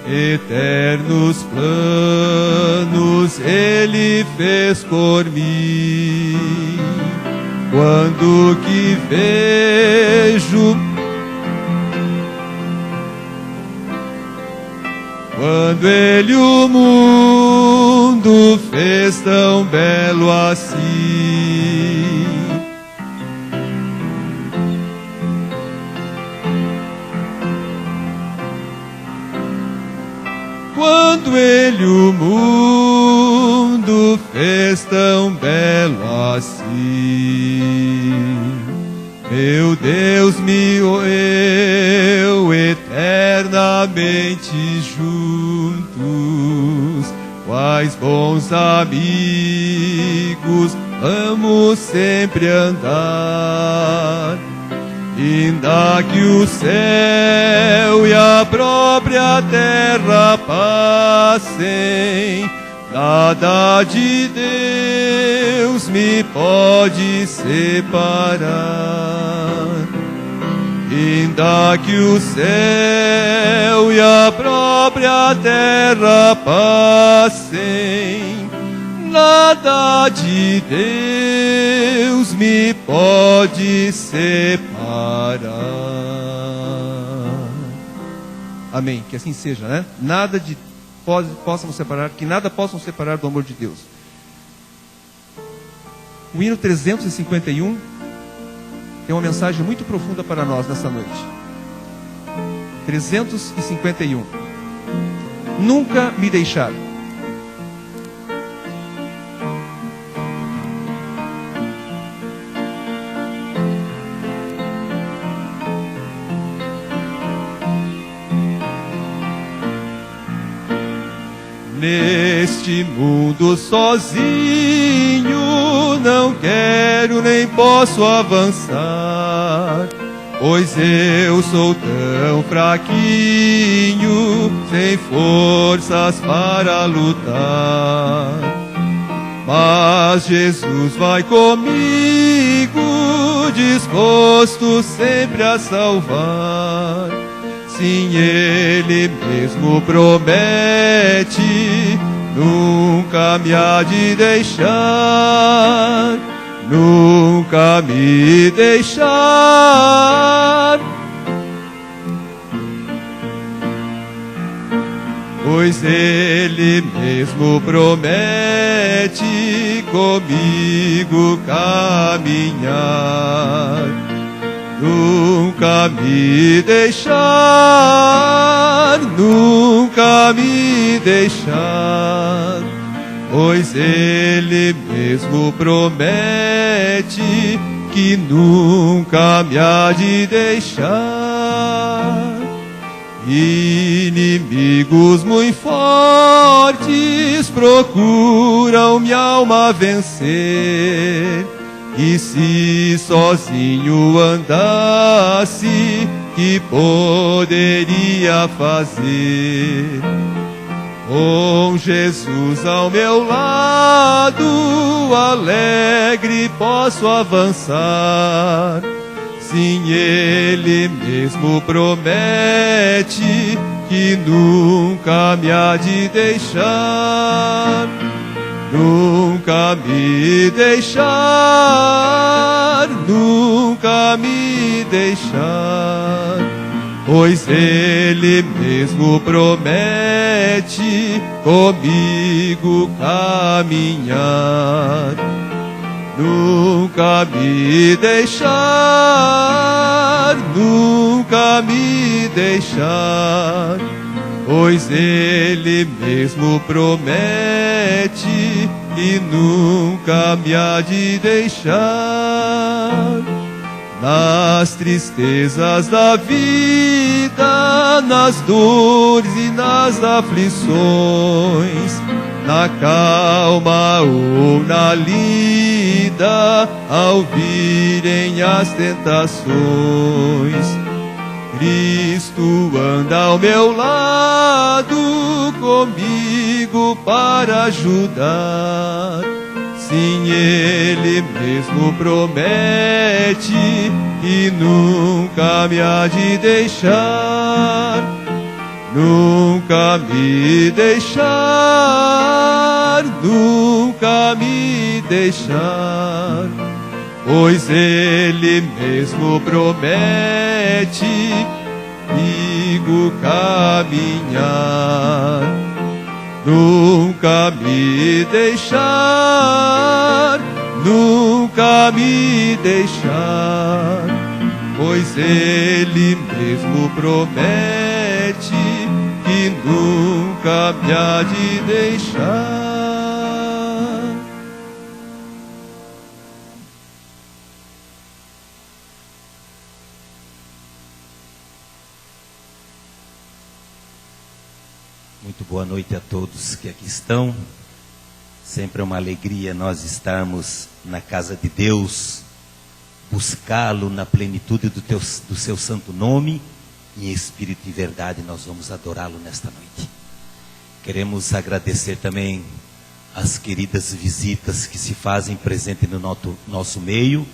Eternos planos Ele fez por mim. Quando que vejo, quando Ele o mundo fez tão belo assim. Quando Ele o mundo fez tão belo assim, meu Deus me eu eternamente juntos, quais bons amigos, vamos sempre andar. Ainda que o céu e a própria terra passem, nada de Deus me pode separar. Ainda que o céu e a própria terra passem, nada de Deus me pode separar. Amém. Que assim seja, né? Nada de possam separar, que nada possam separar do amor de Deus. O hino 351 tem uma mensagem muito profunda para nós nessa noite. 351. Nunca me deixar. Neste mundo sozinho não quero nem posso avançar, pois eu sou tão fraquinho, sem forças para lutar. Mas Jesus vai comigo, disposto sempre a salvar. Sim, Ele mesmo promete, nunca me há de deixar, nunca me deixar. Pois Ele mesmo promete comigo caminhar, nunca me deixar, nunca me deixar. Pois Ele mesmo promete que nunca me há de deixar. Inimigos muito fortes procuram minha alma vencer, e se sozinho andasse, que poderia fazer? Com Jesus ao meu lado, alegre posso avançar. Sim, Ele mesmo promete que nunca me há de deixar, nunca me deixar, nunca me deixar. Pois Ele mesmo promete comigo caminhar, nunca me deixar, nunca me deixar. Pois Ele mesmo promete que nunca me há de deixar. Nas tristezas da vida, nas dores e nas aflições, na calma ou na lida, ao virem as tentações, Cristo anda ao meu lado, comigo para ajudar. Sim, Ele mesmo promete que nunca me há de deixar, nunca me deixar, nunca me deixar. Pois Ele mesmo promete comigo caminhar, nunca me deixar, nunca me deixar. Pois Ele mesmo promete que nunca me há de deixar. Muito boa noite a todos que aqui estão. Sempre é uma alegria nós estarmos na casa de Deus, buscá-lo na plenitude do seu santo nome, e em espírito e verdade nós vamos adorá-lo nesta noite. Queremos agradecer também as queridas visitas que se fazem presente no nosso meio,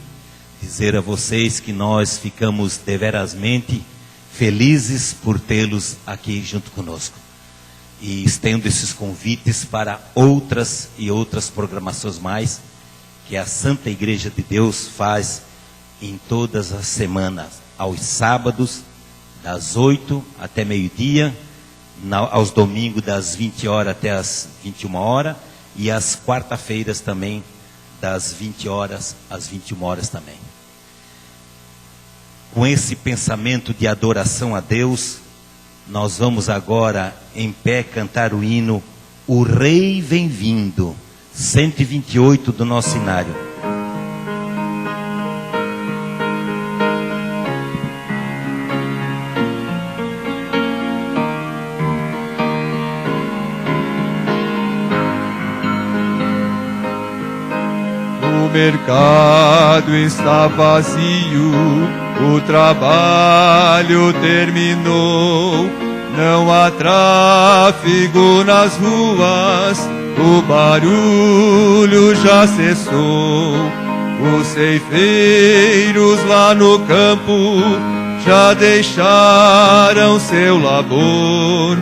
dizer a vocês que nós ficamos deverasmente felizes por tê-los aqui junto conosco. E estendo esses convites para outras e outras programações mais, que a Santa Igreja de Deus faz em todas as semanas, aos sábados, das 8 até meio-dia, aos domingos, das 20 horas até as 21 horas, e às quarta-feiras também, das 20 horas às 21 horas também. Com esse pensamento de adoração a Deus, nós vamos agora em pé cantar o hino O Rei Vem Vindo, 128 do nosso cenário. O mercado está vazio, o trabalho terminou, não há tráfego nas ruas, o barulho já cessou. Os ceifeiros lá no campo já deixaram seu labor.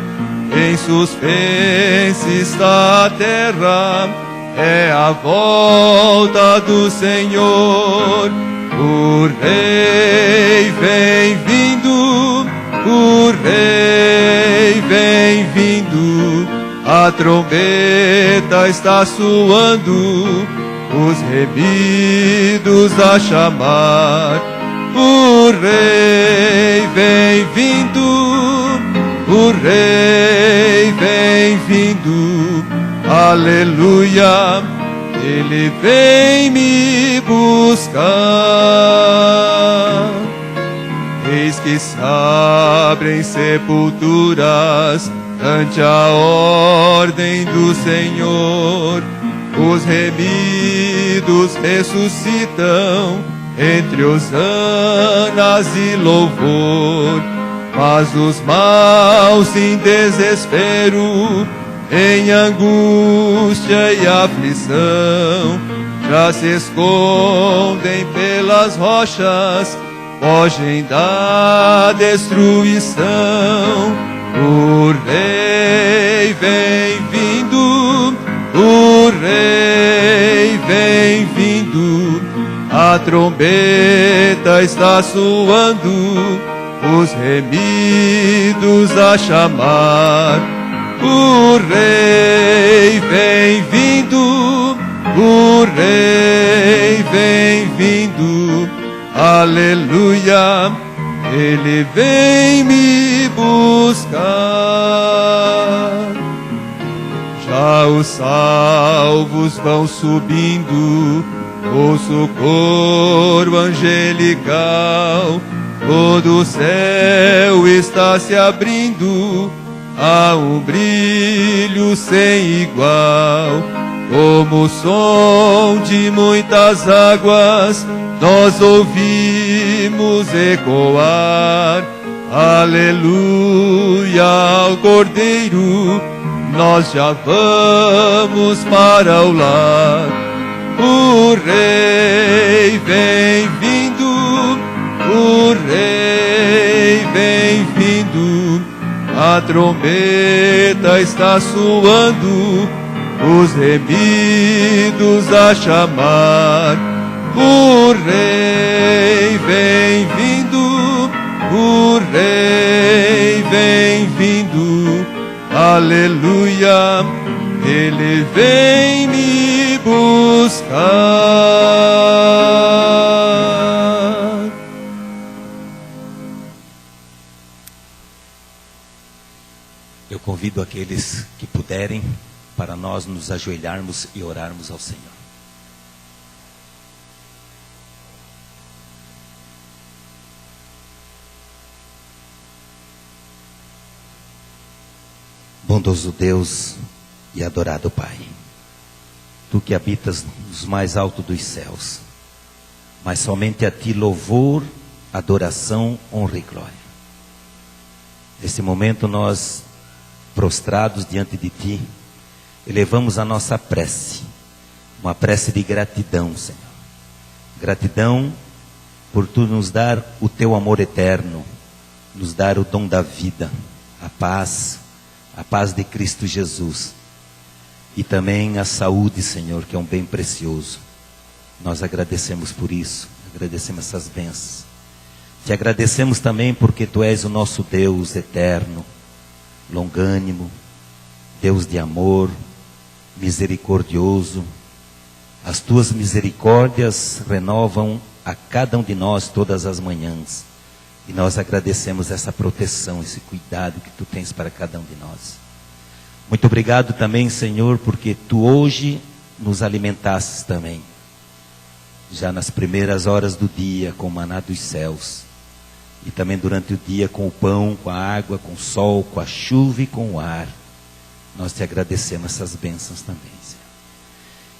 Em suspense está a terra, é a volta do Senhor. O Rei vem vindo, o Rei vem vindo, a trombeta está soando, os remidos a chamar. O Rei vem vindo, o Rei vem vindo, aleluia, Ele vem me buscar. Eis que se abrem sepulturas ante a ordem do Senhor. Os remidos ressuscitam entre hosanas e louvor. Mas os maus em desespero, em angústia e aflição, já se escondem pelas rochas, fogem da destruição. O Rei vem vindo, o Rei vem vindo, a trombeta está soando, os remidos a chamar. O Rei vem vindo, o Rei vem vindo, aleluia, Ele vem me buscar. Já os salvos vão subindo, ouço o coro angelical, todo o céu está se abrindo, há um brilho sem igual, como o som de muitas águas, nós ouvimos ecoar, aleluia ao Cordeiro, nós já vamos para o lar. O Rei vem vindo, o Rei vem vindo, a trombeta está soando, os remidos a chamar. O Rei vem vindo, o Rei vem vindo, aleluia, Ele vem me buscar. Eu convido aqueles que puderem para nós nos ajoelharmos e orarmos ao Senhor. Bondoso Deus e adorado Pai, Tu que habitas nos mais altos dos céus, mas somente a Ti louvor, adoração, honra e glória. Nesse momento nós, prostrados diante de Ti, elevamos a nossa prece, uma prece de gratidão, Senhor. Gratidão por Tu nos dar o Teu amor eterno, nos dar o dom da vida, a paz de Cristo Jesus, e também a saúde, Senhor, que é um bem precioso. Nós agradecemos por isso, agradecemos essas bênçãos. Te agradecemos também porque Tu és o nosso Deus eterno, longânimo, Deus de amor, misericordioso. As Tuas misericórdias renovam a cada um de nós todas as manhãs. E nós agradecemos essa proteção, esse cuidado que Tu tens para cada um de nós. Muito obrigado também, Senhor, porque Tu hoje nos alimentastes também. Já nas primeiras horas do dia, com o maná dos céus. E também durante o dia com o pão, com a água, com o sol, com a chuva e com o ar. Nós Te agradecemos essas bênçãos também, Senhor.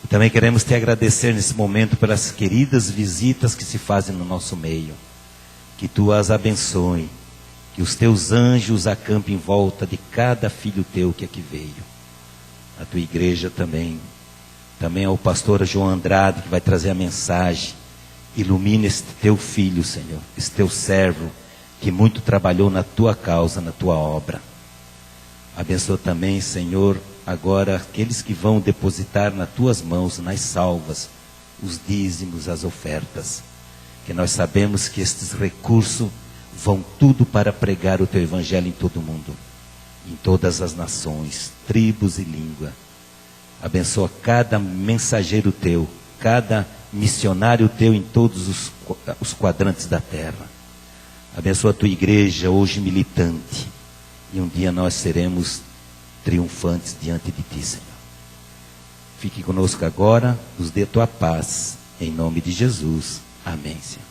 E também queremos Te agradecer nesse momento pelas queridas visitas que se fazem no nosso meio. Que Tu as abençoe, que os Teus anjos acampem em volta de cada filho Teu que aqui veio. A Tua igreja também ao pastor João Andrade, que vai trazer a mensagem. Ilumina este Teu filho, Senhor, este Teu servo, que muito trabalhou na Tua causa, na Tua obra. Abençoa também, Senhor, agora aqueles que vão depositar nas Tuas mãos, nas salvas, os dízimos, as ofertas. Que nós sabemos que estes recursos vão tudo para pregar o Teu Evangelho em todo o mundo, em todas as nações, tribos e língua. Abençoa cada mensageiro Teu, cada missionário Teu em todos os quadrantes da terra. Abençoa a Tua igreja hoje militante, e um dia nós seremos triunfantes diante de Ti, Senhor. Fique conosco agora, nos dê Tua paz, em nome de Jesus. Amém, Senhor.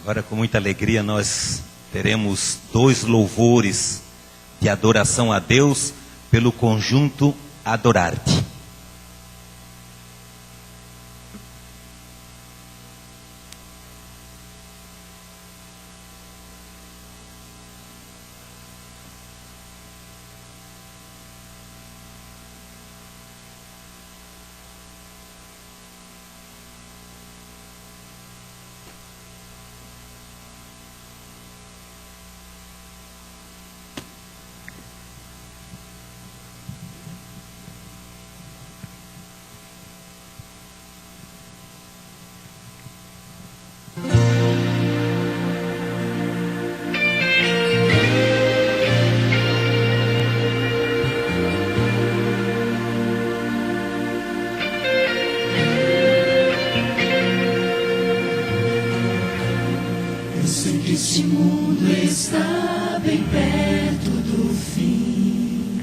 Agora, com muita alegria, nós teremos 2 louvores de adoração a Deus pelo conjunto Adorar-te. Eu sei que esse mundo está bem perto do fim.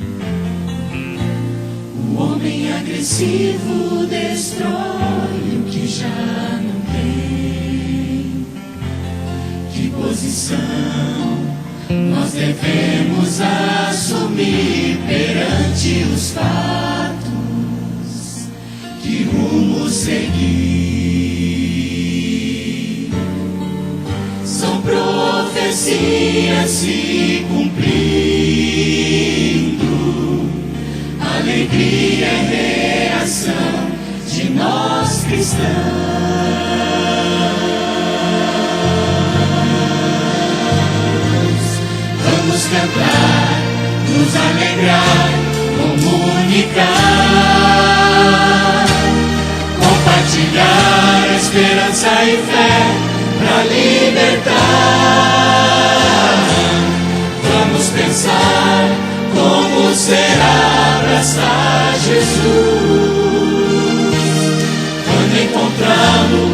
O homem agressivo destrói o que já não tem. Que posição nós devemos assumir perante os fatos? Que rumo seguir? São profecias se cumprindo. Alegria é reação de nós cristãos. Vamos cantar, nos alegrar, comunicar, compartilhar esperança e fé pra libertar. Vamos pensar como será abraçar Jesus. Quando encontrá-lo,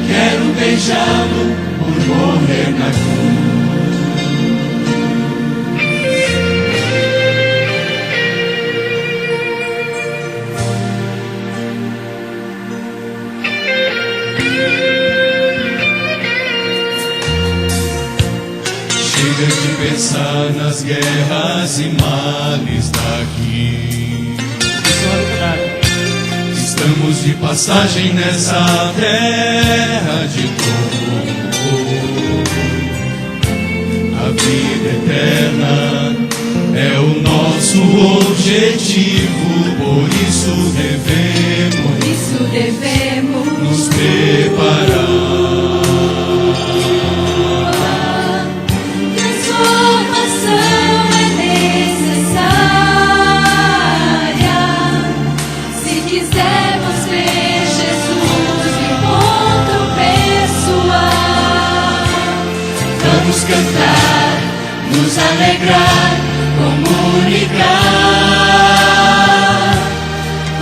quero beijá-lo por morrer na cruz. Chega de pensar nas guerras e males daqui. Estamos de passagem nessa terra de dor. A vida eterna é o nosso objetivo, por isso devemos nos preparar. Vamos cantar, nos alegrar, comunicar,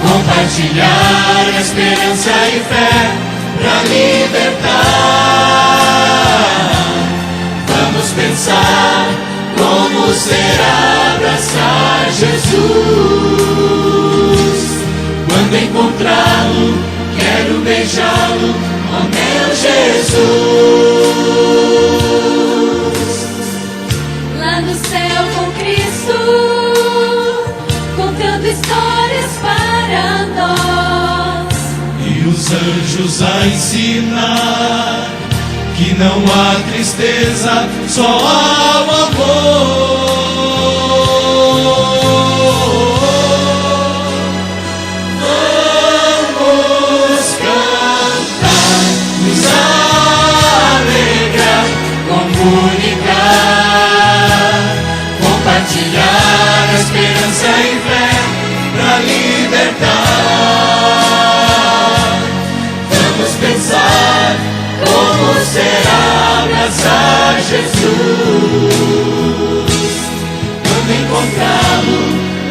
compartilhar esperança e fé pra libertar. Vamos pensar como será abraçar Jesus. Quando encontrá-lo, quero beijá-lo, ó meu Jesus. Lá no céu com Cristo, contando histórias para nós. E os anjos a ensinar que não há tristeza, só há o amor. Vamos cantar, nos alegrar, comunicar, compartilhar a esperança e fé pra libertar. Vamos pensar como será abraçar Jesus. Quando encontrá-lo,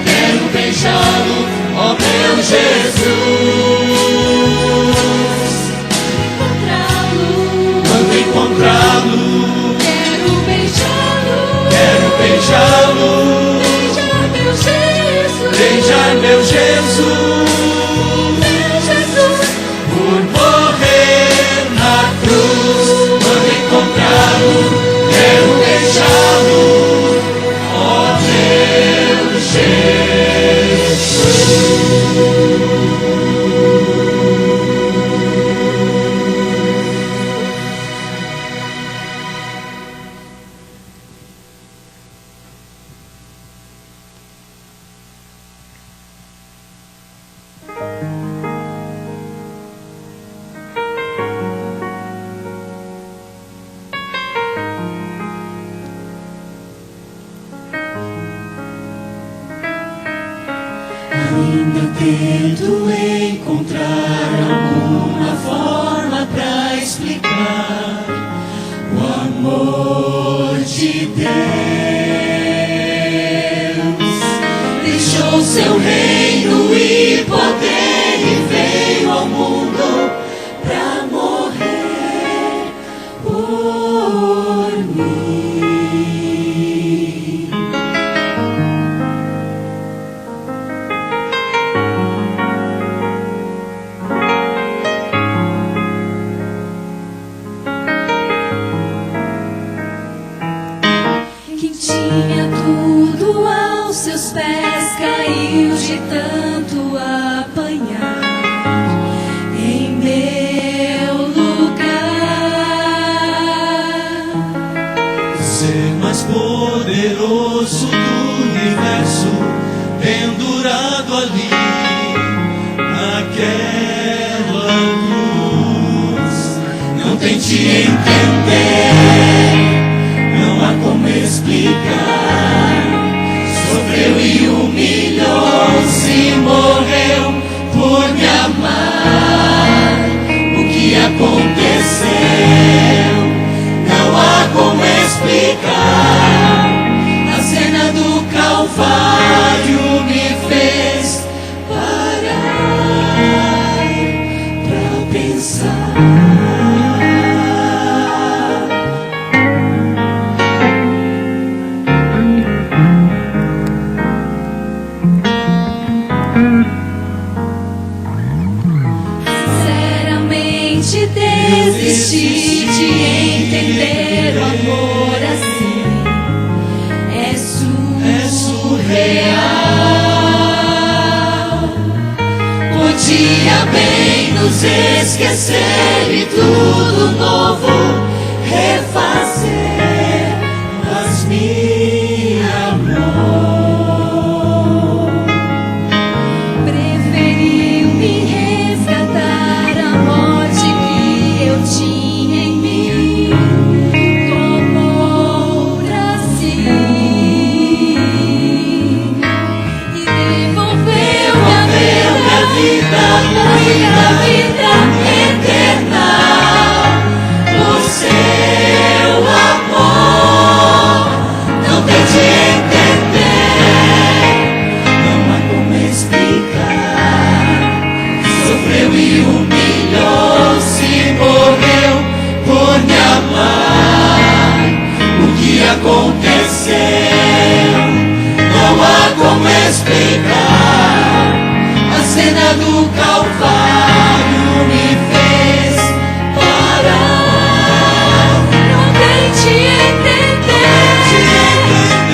quero beijá-lo, ó meu Jesus. Quando encontrá-lo, Quero beijá-lo, quero beijá-lo, beijar meu Jesus, beijar meu Jesus, meu Jesus. por morrer na cruz. Quando encontrar Tento encontrar alguma forma para explicar o amor de Deus. Deixou seu reino e poder e veio ao mundo para morrer por mim. Quem tinha tudo aos seus pés caiu de tanto apanhar em meu lugar. Ser mais poderoso do universo, pendurado ali naquela cruz. Não tente entender, não há como explicar. Sofreu e humilhou-se, morreu por me amar. O que aconteceu? Não há como explicar. A cena do Calvário me fez parar pra pensar. Sinceramente desisti de entender o amor assim. É surreal. Podia bem nos esquecer e tudo novo refazer, mas me amou. Preferiu me resgatar a morte que eu tinha em mim, como outra sim, e devolveu-me a vida, muita vida eterna. O seu amor não tente entender, não há como explicar. Sofreu e humilhou-se, morreu por me amar. O que aconteceu? Não há como explicar. A cena do Calvário me fez parar. Não tente entender,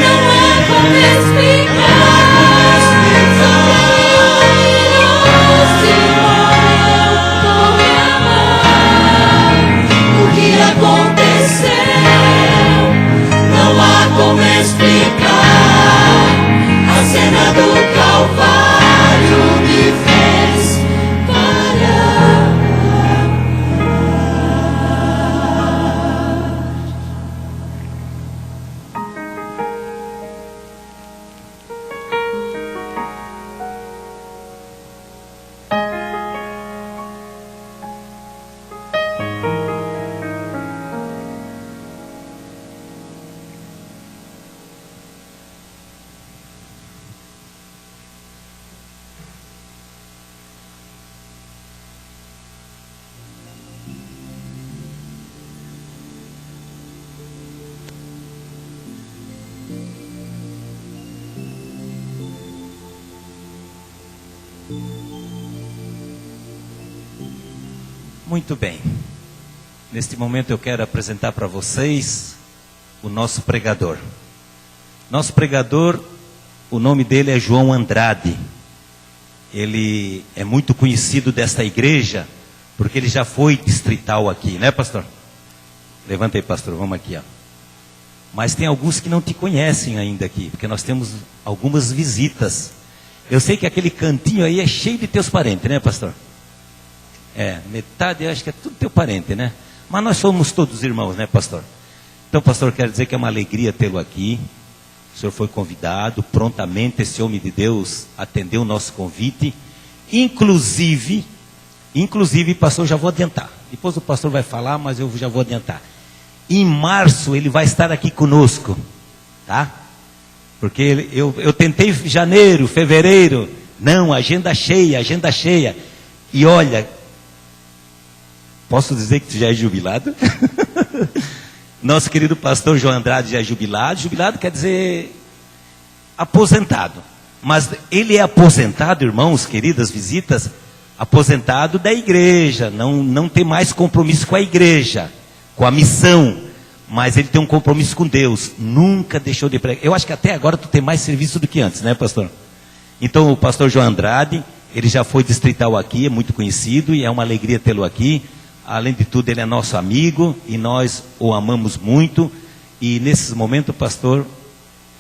não há como explicar. Se morreu por me amar. O que aconteceu? Não há como explicar. A cena do Calvário me fez parar. Muito bem. Neste momento eu quero apresentar para vocês o nosso pregador. Nosso pregador, o nome dele é João Andrade. Ele é muito conhecido desta igreja, porque ele já foi distrital aqui, né, pastor? Levanta aí, pastor, vamos aqui, ó. Mas tem alguns que não te conhecem ainda aqui, porque nós temos algumas visitas. Eu sei que aquele cantinho aí é cheio de teus parentes, né, pastor? Metade eu acho que é tudo teu parente, né? Mas nós somos todos irmãos, né, pastor? Então, pastor, quero dizer que é uma alegria tê-lo aqui. O senhor foi convidado, prontamente esse homem de Deus atendeu o nosso convite. Inclusive, pastor, já vou adiantar. Depois o pastor vai falar, mas eu já vou adiantar. Em março ele vai estar aqui conosco, tá? Porque eu tentei janeiro, fevereiro, não, agenda cheia. E olha, posso dizer que tu já é jubilado? Nosso querido pastor João Andrade já é jubilado. Jubilado quer dizer aposentado. Mas ele é aposentado, irmãos, queridas visitas, aposentado da igreja. Não tem mais compromisso com a igreja, com a missão. Mas ele tem um compromisso com Deus. Nunca deixou de pregar. Eu acho que até agora tu tem mais serviço do que antes, né, pastor? Então o pastor João Andrade, ele já foi distrital aqui, é muito conhecido e é uma alegria tê-lo aqui. Além de tudo, ele é nosso amigo e nós o amamos muito. E nesses momentos, pastor,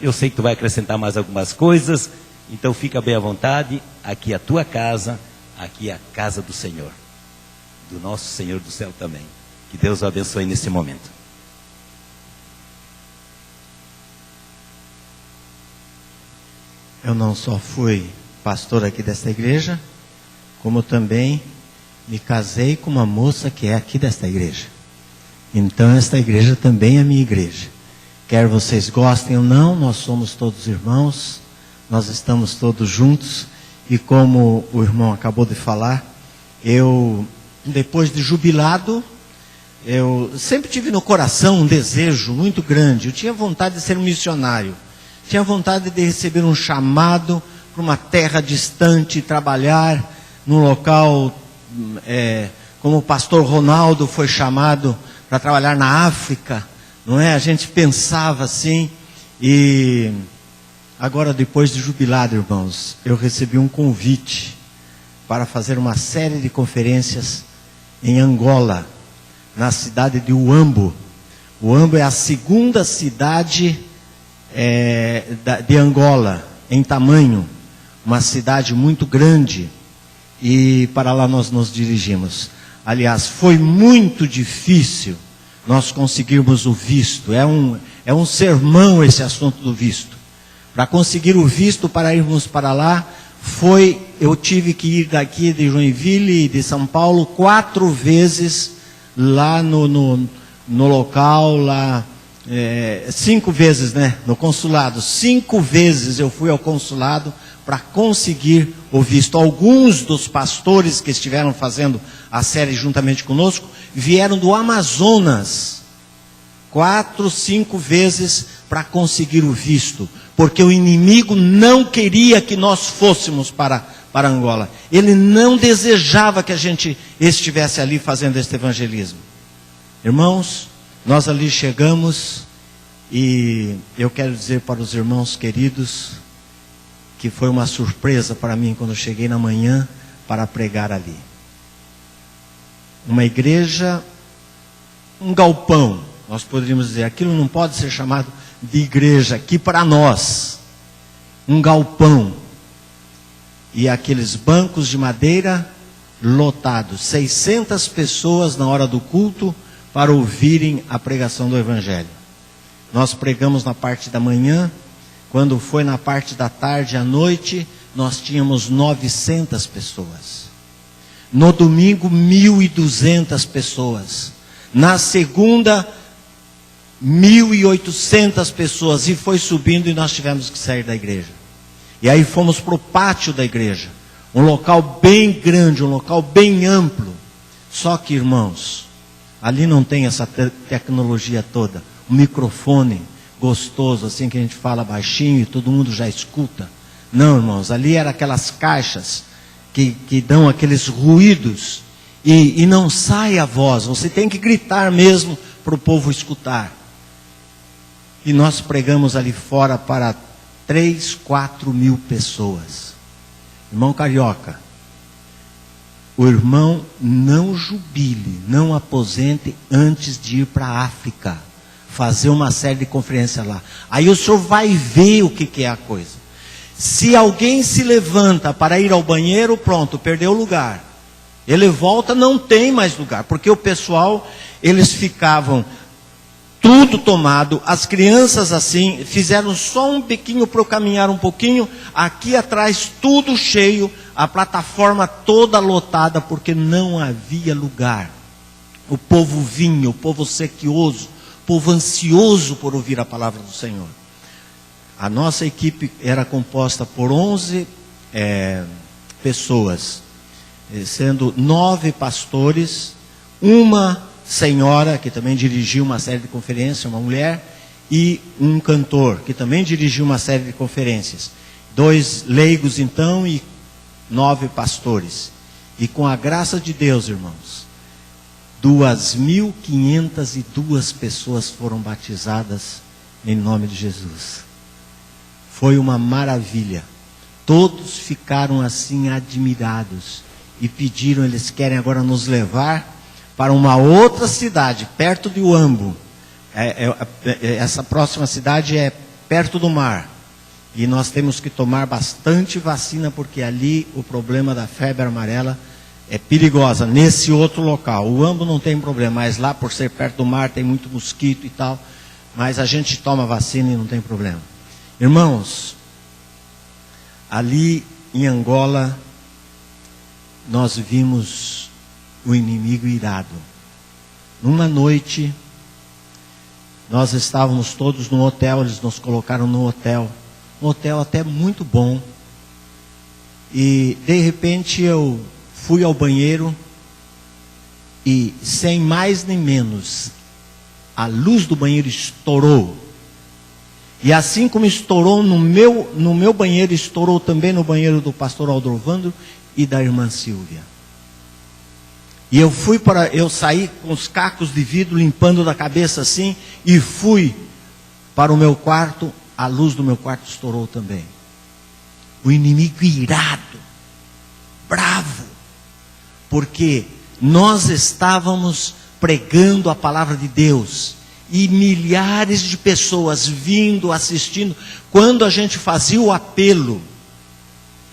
eu sei que tu vai acrescentar mais algumas coisas, então fica bem à vontade. Aqui é a tua casa, aqui é a casa do Senhor, do nosso Senhor do céu também. Que Deus o abençoe nesse momento. Eu não só fui pastor aqui desta igreja, como também me casei com uma moça que é aqui desta igreja. Então esta igreja também é minha igreja. Quer vocês gostem ou não, nós somos todos irmãos, nós estamos todos juntos. E como o irmão acabou de falar, eu, depois de jubilado, eu sempre tive no coração um desejo muito grande. Eu tinha vontade de ser um missionário. Tinha vontade de receber um chamado para uma terra distante, trabalhar num local, como o pastor Ronaldo foi chamado para trabalhar na África, não é? A gente pensava assim. E agora, depois de jubilado, irmãos, eu recebi um convite para fazer uma série de conferências em Angola, na cidade de Uambo. Uambo é a segunda cidade de Angola em tamanho, uma cidade muito grande, e para lá nós nos dirigimos. Aliás, foi muito difícil nós conseguirmos o visto. É um sermão esse assunto do visto. Para conseguir o visto para irmos para lá, eu tive que ir daqui de Joinville e de São Paulo 4 vezes lá no local lá. 5 vezes, né, no consulado. 5 vezes eu fui ao consulado para conseguir o visto. Alguns dos pastores que estiveram fazendo a série juntamente conosco vieram do Amazonas 4, 5 vezes para conseguir o visto, porque o inimigo não queria que nós fôssemos para Angola. Ele não desejava que a gente estivesse ali fazendo este evangelismo. Irmãos, nós ali chegamos e eu quero dizer para os irmãos queridos que foi uma surpresa para mim quando eu cheguei na manhã para pregar ali. Uma igreja, um galpão, nós poderíamos dizer, aquilo não pode ser chamado de igreja aqui para nós. Um galpão. E aqueles bancos de madeira lotados, 600 pessoas na hora do culto, para ouvirem a pregação do Evangelho. Nós pregamos na parte da manhã. Quando foi na parte da tarde, à noite, nós tínhamos 900 pessoas. No domingo, 1.200 pessoas. Na segunda, 1.800 pessoas. E foi subindo e nós tivemos que sair da igreja. E aí fomos para o pátio da igreja. Um local bem grande, um local bem amplo. Só que, irmãos, ali não tem essa tecnologia toda. Um microfone gostoso, assim que a gente fala baixinho e todo mundo já escuta. Não, irmãos, ali eram aquelas caixas que dão aqueles ruídos e não sai a voz. Você tem que gritar mesmo para o povo escutar. E nós pregamos ali fora para 3, 4 mil pessoas. Irmão carioca, o irmão não jubile, não aposente antes de ir para a África, fazer uma série de conferências lá. Aí o senhor vai ver o que é a coisa. Se alguém se levanta para ir ao banheiro, pronto, perdeu o lugar. Ele volta, não tem mais lugar, porque o pessoal, eles ficavam tudo tomado, as crianças assim, fizeram só um biquinho para eu caminhar um pouquinho, aqui atrás tudo cheio, a plataforma toda lotada, porque não havia lugar. O povo vinha, o povo sequioso, o povo ansioso por ouvir a palavra do Senhor. A nossa equipe era composta por 11 pessoas, sendo 9 pastores, uma senhora que também dirigiu uma série de conferências, uma mulher, e um cantor que também dirigiu uma série de conferências. 2 leigos então e 9 pastores. E com a graça de Deus, irmãos, 2.502 pessoas foram batizadas em nome de Jesus. Foi uma maravilha. Todos ficaram assim admirados e pediram, eles querem agora nos levar para uma outra cidade, perto de Uambo. Essa próxima cidade é perto do mar. E nós temos que tomar bastante vacina, porque ali o problema da febre amarela é perigosa, nesse outro local. O Uambo não tem problema, mas lá por ser perto do mar tem muito mosquito e tal. Mas a gente toma vacina e não tem problema. Irmãos, ali em Angola, nós vimos o inimigo irado. Numa noite, nós estávamos todos no hotel, eles nos colocaram no hotel. Um hotel até muito bom. E de repente eu fui ao banheiro e, sem mais nem menos, a luz do banheiro estourou. E assim como estourou no meu banheiro, estourou também no banheiro do pastor Aldrovandro e da irmã Silvia. E eu saí com os cacos de vidro, limpando da cabeça assim, e fui para o meu quarto, a luz do meu quarto estourou também. O inimigo irado, bravo, porque nós estávamos pregando a palavra de Deus, e milhares de pessoas vindo, assistindo. Quando a gente fazia o apelo,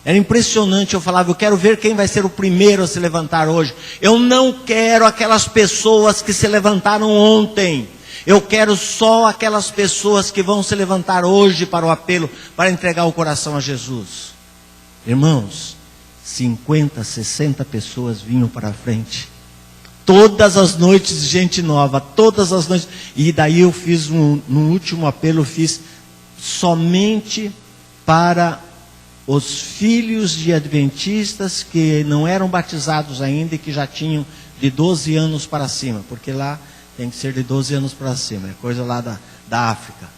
era impressionante. Eu falava, eu quero ver quem vai ser o primeiro a se levantar hoje. Eu não quero aquelas pessoas que se levantaram ontem. Eu quero só aquelas pessoas que vão se levantar hoje para o apelo, para entregar o coração a Jesus. Irmãos, 50, 60 pessoas vinham para a frente. Todas as noites, gente nova, todas as noites. E daí eu fiz, no último apelo, eu fiz somente para os filhos de adventistas que não eram batizados ainda e que já tinham de 12 anos para cima. Porque lá tem que ser de 12 anos para cima, é coisa lá da África.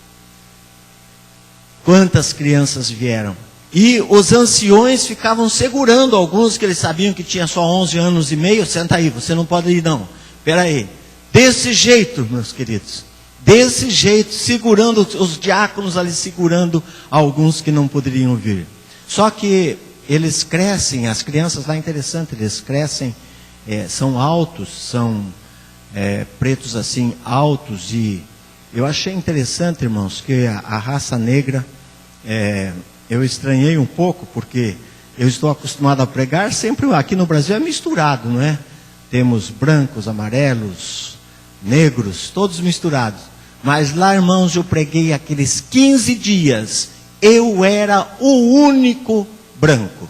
Quantas crianças vieram? E os anciões ficavam segurando alguns que eles sabiam que tinha só 11 anos e meio. Senta aí, você não pode ir não. Espera aí. Desse jeito, meus queridos. Desse jeito, segurando os diáconos ali, segurando alguns que não poderiam vir. Só que eles crescem, as crianças lá, interessante, eles crescem, são altos, são pretos assim, altos. E eu achei interessante, irmãos, que a raça negra... eu estranhei um pouco, porque eu estou acostumado a pregar, sempre aqui no Brasil é misturado, não é? Temos brancos, amarelos, negros, todos misturados. Mas lá, irmãos, eu preguei aqueles 15 dias, eu era o único branco.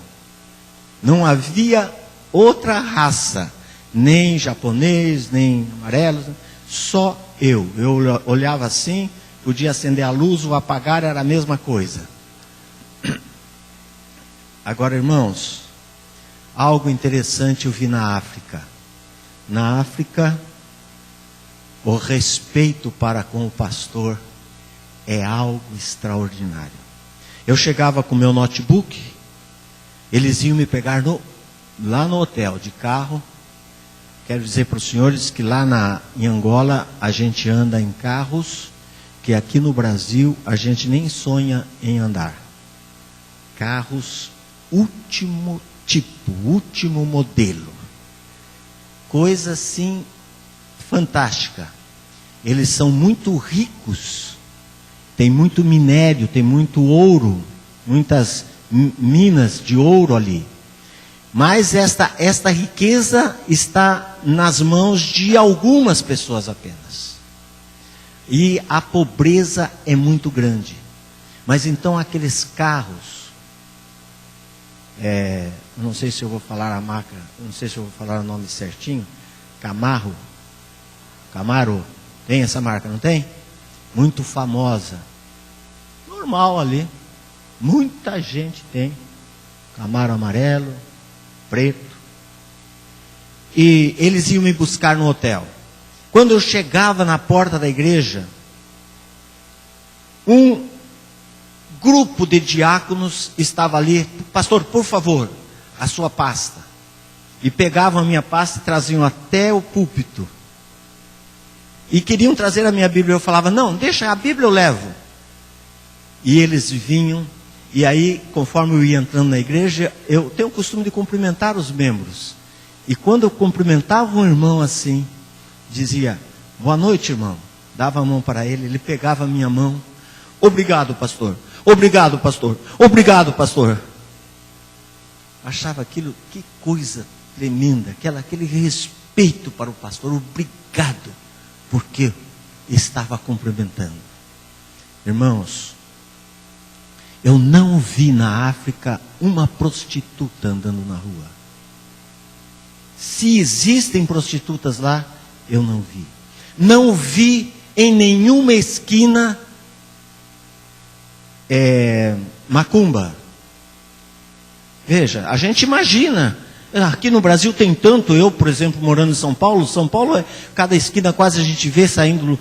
Não havia outra raça, nem japonês, nem amarelo, só eu. Eu olhava assim, podia acender a luz ou apagar, era a mesma coisa. Agora, irmãos, algo interessante eu vi na África. Na África, o respeito para com o pastor é algo extraordinário. Eu chegava com o meu notebook, eles iam me pegar lá no hotel, de carro. Quero dizer para os senhores que lá em Angola a gente anda em carros que aqui no Brasil a gente nem sonha em andar. Carros último tipo, último modelo. Coisa assim fantástica. Eles são muito ricos. Tem muito minério, tem muito ouro, muitas minas de ouro ali. Mas esta riqueza está nas mãos de algumas pessoas apenas. E a pobreza é muito grande. Mas então aqueles carros, não sei se eu vou falar a marca, não sei se eu vou falar o nome certinho, Camaro, tem essa marca, não tem? Muito famosa. Normal ali. Muita gente tem. Camaro amarelo, preto. E eles iam me buscar no hotel. Quando eu chegava na porta da igreja, um grupo de diáconos estava ali. Pastor, por favor, a sua pasta. E pegavam a minha pasta e traziam até o púlpito. E queriam trazer a minha Bíblia. Eu falava, não, deixa, a Bíblia eu levo. E eles vinham. E aí, conforme eu ia entrando na igreja, eu tenho o costume de cumprimentar os membros. E quando eu cumprimentava um irmão assim, dizia, boa noite, irmão. Dava a mão para ele, ele pegava a minha mão. Obrigado, pastor. Obrigado, pastor. Obrigado, pastor. Achava aquilo, que coisa tremenda, aquele respeito para o pastor. Obrigado, porque estava cumprimentando. Irmãos, eu não vi na África uma prostituta andando na rua. Se existem prostitutas lá, eu não vi. Não vi em nenhuma esquina macumba. Veja, a gente imagina. Aqui no Brasil tem tanto, eu, por exemplo, morando em São Paulo, cada esquina quase a gente vê saindo,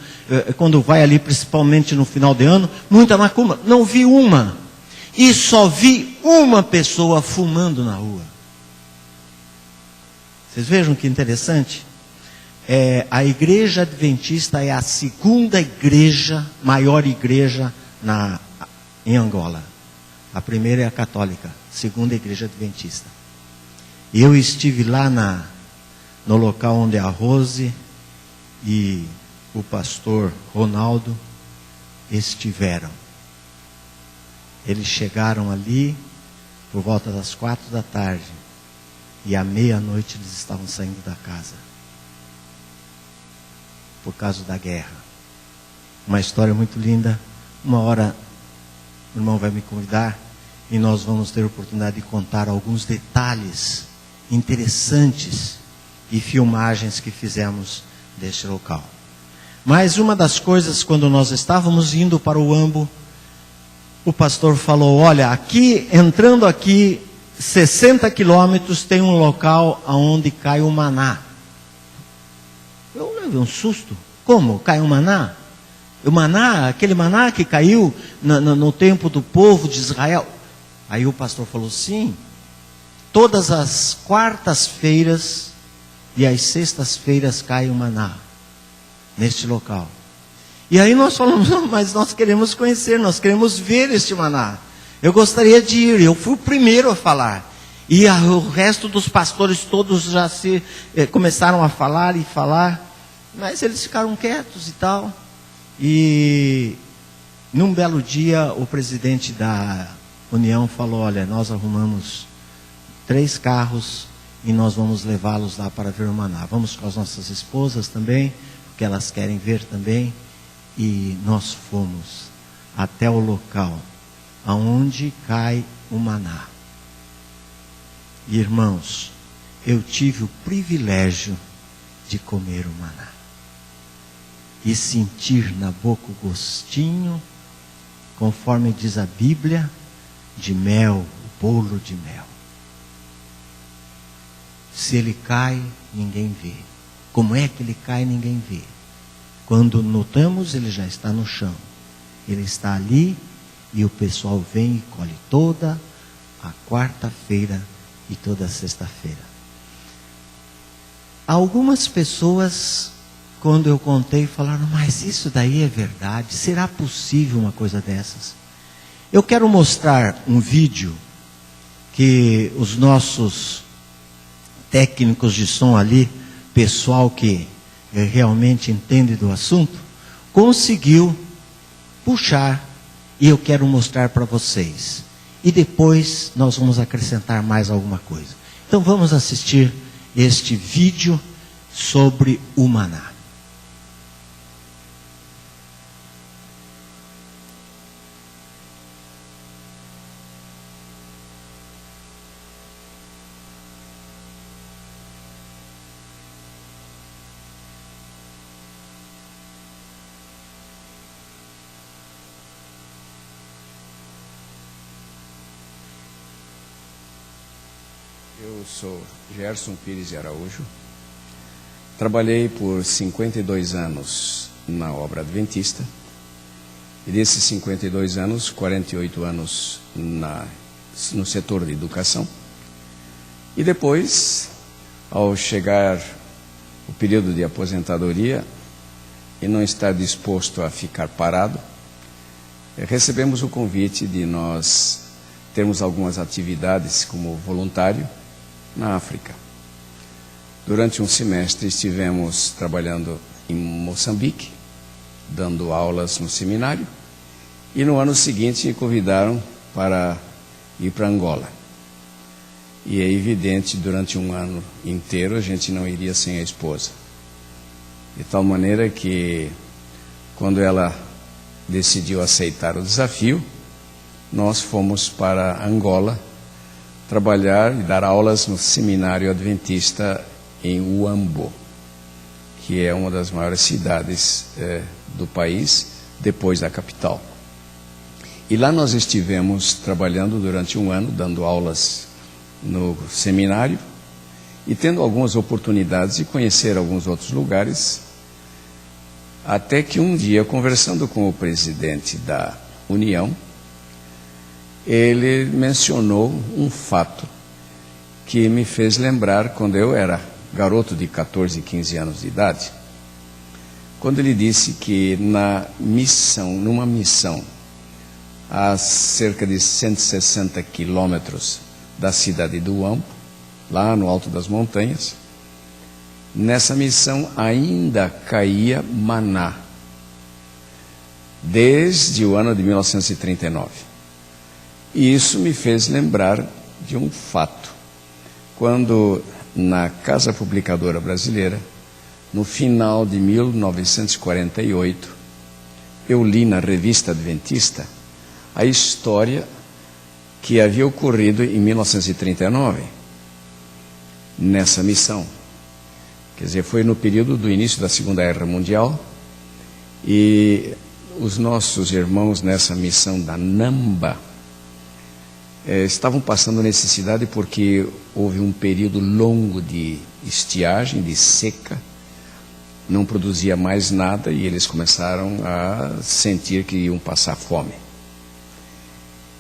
quando vai ali, principalmente no final de ano, muita macumba. Não vi uma. E só vi uma pessoa fumando na rua. Vocês vejam que interessante? A igreja adventista é a segunda igreja, maior igreja em Angola. A primeira é a católica, a segunda é a igreja adventista. Eu estive lá no local onde a Rose e o pastor Ronaldo estiveram. Eles chegaram ali por volta das 4 da tarde. E à meia-noite eles estavam saindo da casa. Por causa da guerra. Uma história muito linda. Uma hora o irmão vai me convidar e nós vamos ter a oportunidade de contar alguns detalhes interessantes e filmagens que fizemos deste local. Mas uma das coisas, quando nós estávamos indo para o Ambo, o pastor falou, olha, entrando aqui 60 quilômetros tem um local onde cai o maná. Eu levei um susto. Como? Cai o maná? O maná, aquele maná que caiu no tempo do povo de Israel. Aí o pastor falou, sim, todas as quartas-feiras e as sextas-feiras cai o maná neste local. E aí nós falamos, mas nós queremos conhecer, nós queremos ver este maná. Eu gostaria de ir, eu fui o primeiro a falar. E o resto dos pastores todos já começaram a falar e falar, mas eles ficaram quietos e tal. E num belo dia o presidente da União falou, olha, nós arrumamos 3 carros e nós vamos levá-los lá para ver o maná. Vamos com as nossas esposas também, porque elas querem ver também. E nós fomos até o local aonde cai o maná. E, irmãos, eu tive o privilégio de comer o maná. E sentir na boca o gostinho, conforme diz a Bíblia, de mel, o bolo de mel. Se ele cai, ninguém vê. Como é que ele cai, ninguém vê. Quando notamos, ele já está no chão. Ele está ali e o pessoal vem e colhe toda a quarta-feira e toda a sexta-feira. Algumas pessoas, quando eu contei, falaram, mas isso daí é verdade? Será possível uma coisa dessas? Eu quero mostrar um vídeo que os nossos técnicos de som ali, pessoal que realmente entende do assunto, conseguiu puxar e eu quero mostrar para vocês. E depois nós vamos acrescentar mais alguma coisa. Então vamos assistir este vídeo sobre o maná. Eu sou Gerson Pires de Araújo. Trabalhei por 52 anos na obra adventista. E desses 52 anos, 48 anos no setor de educação. E depois, ao chegar o período de aposentadoria e não estar disposto a ficar parado, recebemos o convite de nós termos algumas atividades como voluntário na África. Durante um semestre estivemos trabalhando em Moçambique, dando aulas no seminário, e no ano seguinte me convidaram para ir para Angola. E é evidente, durante um ano inteiro a gente não iria sem a esposa. De tal maneira que, quando ela decidiu aceitar o desafio, nós fomos para Angola trabalhar e dar aulas no seminário adventista em Uambo, que é uma das maiores cidades do país, depois da capital. E lá nós estivemos trabalhando durante um ano, dando aulas no seminário e tendo algumas oportunidades de conhecer alguns outros lugares, até que um dia, conversando com o presidente da União, ele mencionou um fato que me fez lembrar quando eu era garoto de 14, 15 anos de idade, quando ele disse que numa missão a cerca de 160 quilômetros da cidade do Uambo, lá no alto das montanhas, nessa missão ainda caía maná, desde o ano de 1939. E isso me fez lembrar de um fato. Quando, na Casa Publicadora Brasileira, no final de 1948, eu li na Revista Adventista a história que havia ocorrido em 1939, nessa missão. Quer dizer, foi no período do início da Segunda Guerra Mundial, e os nossos irmãos nessa missão da Namba estavam passando necessidade porque houve um período longo de estiagem, de seca, não produzia mais nada e eles começaram a sentir que iam passar fome.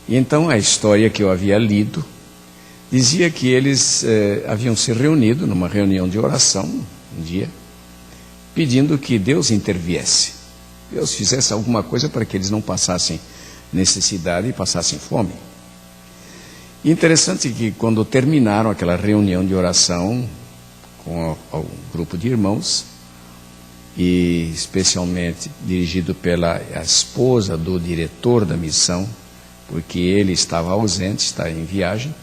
E então a história que eu havia lido dizia que eles haviam se reunido numa reunião de oração um dia, pedindo que Deus interviesse, Deus fizesse alguma coisa para que eles não passassem necessidade e passassem fome. E interessante que quando terminaram aquela reunião de oração com um grupo de irmãos, e especialmente dirigido pela esposa do diretor da missão, porque ele estava ausente, está em viagem,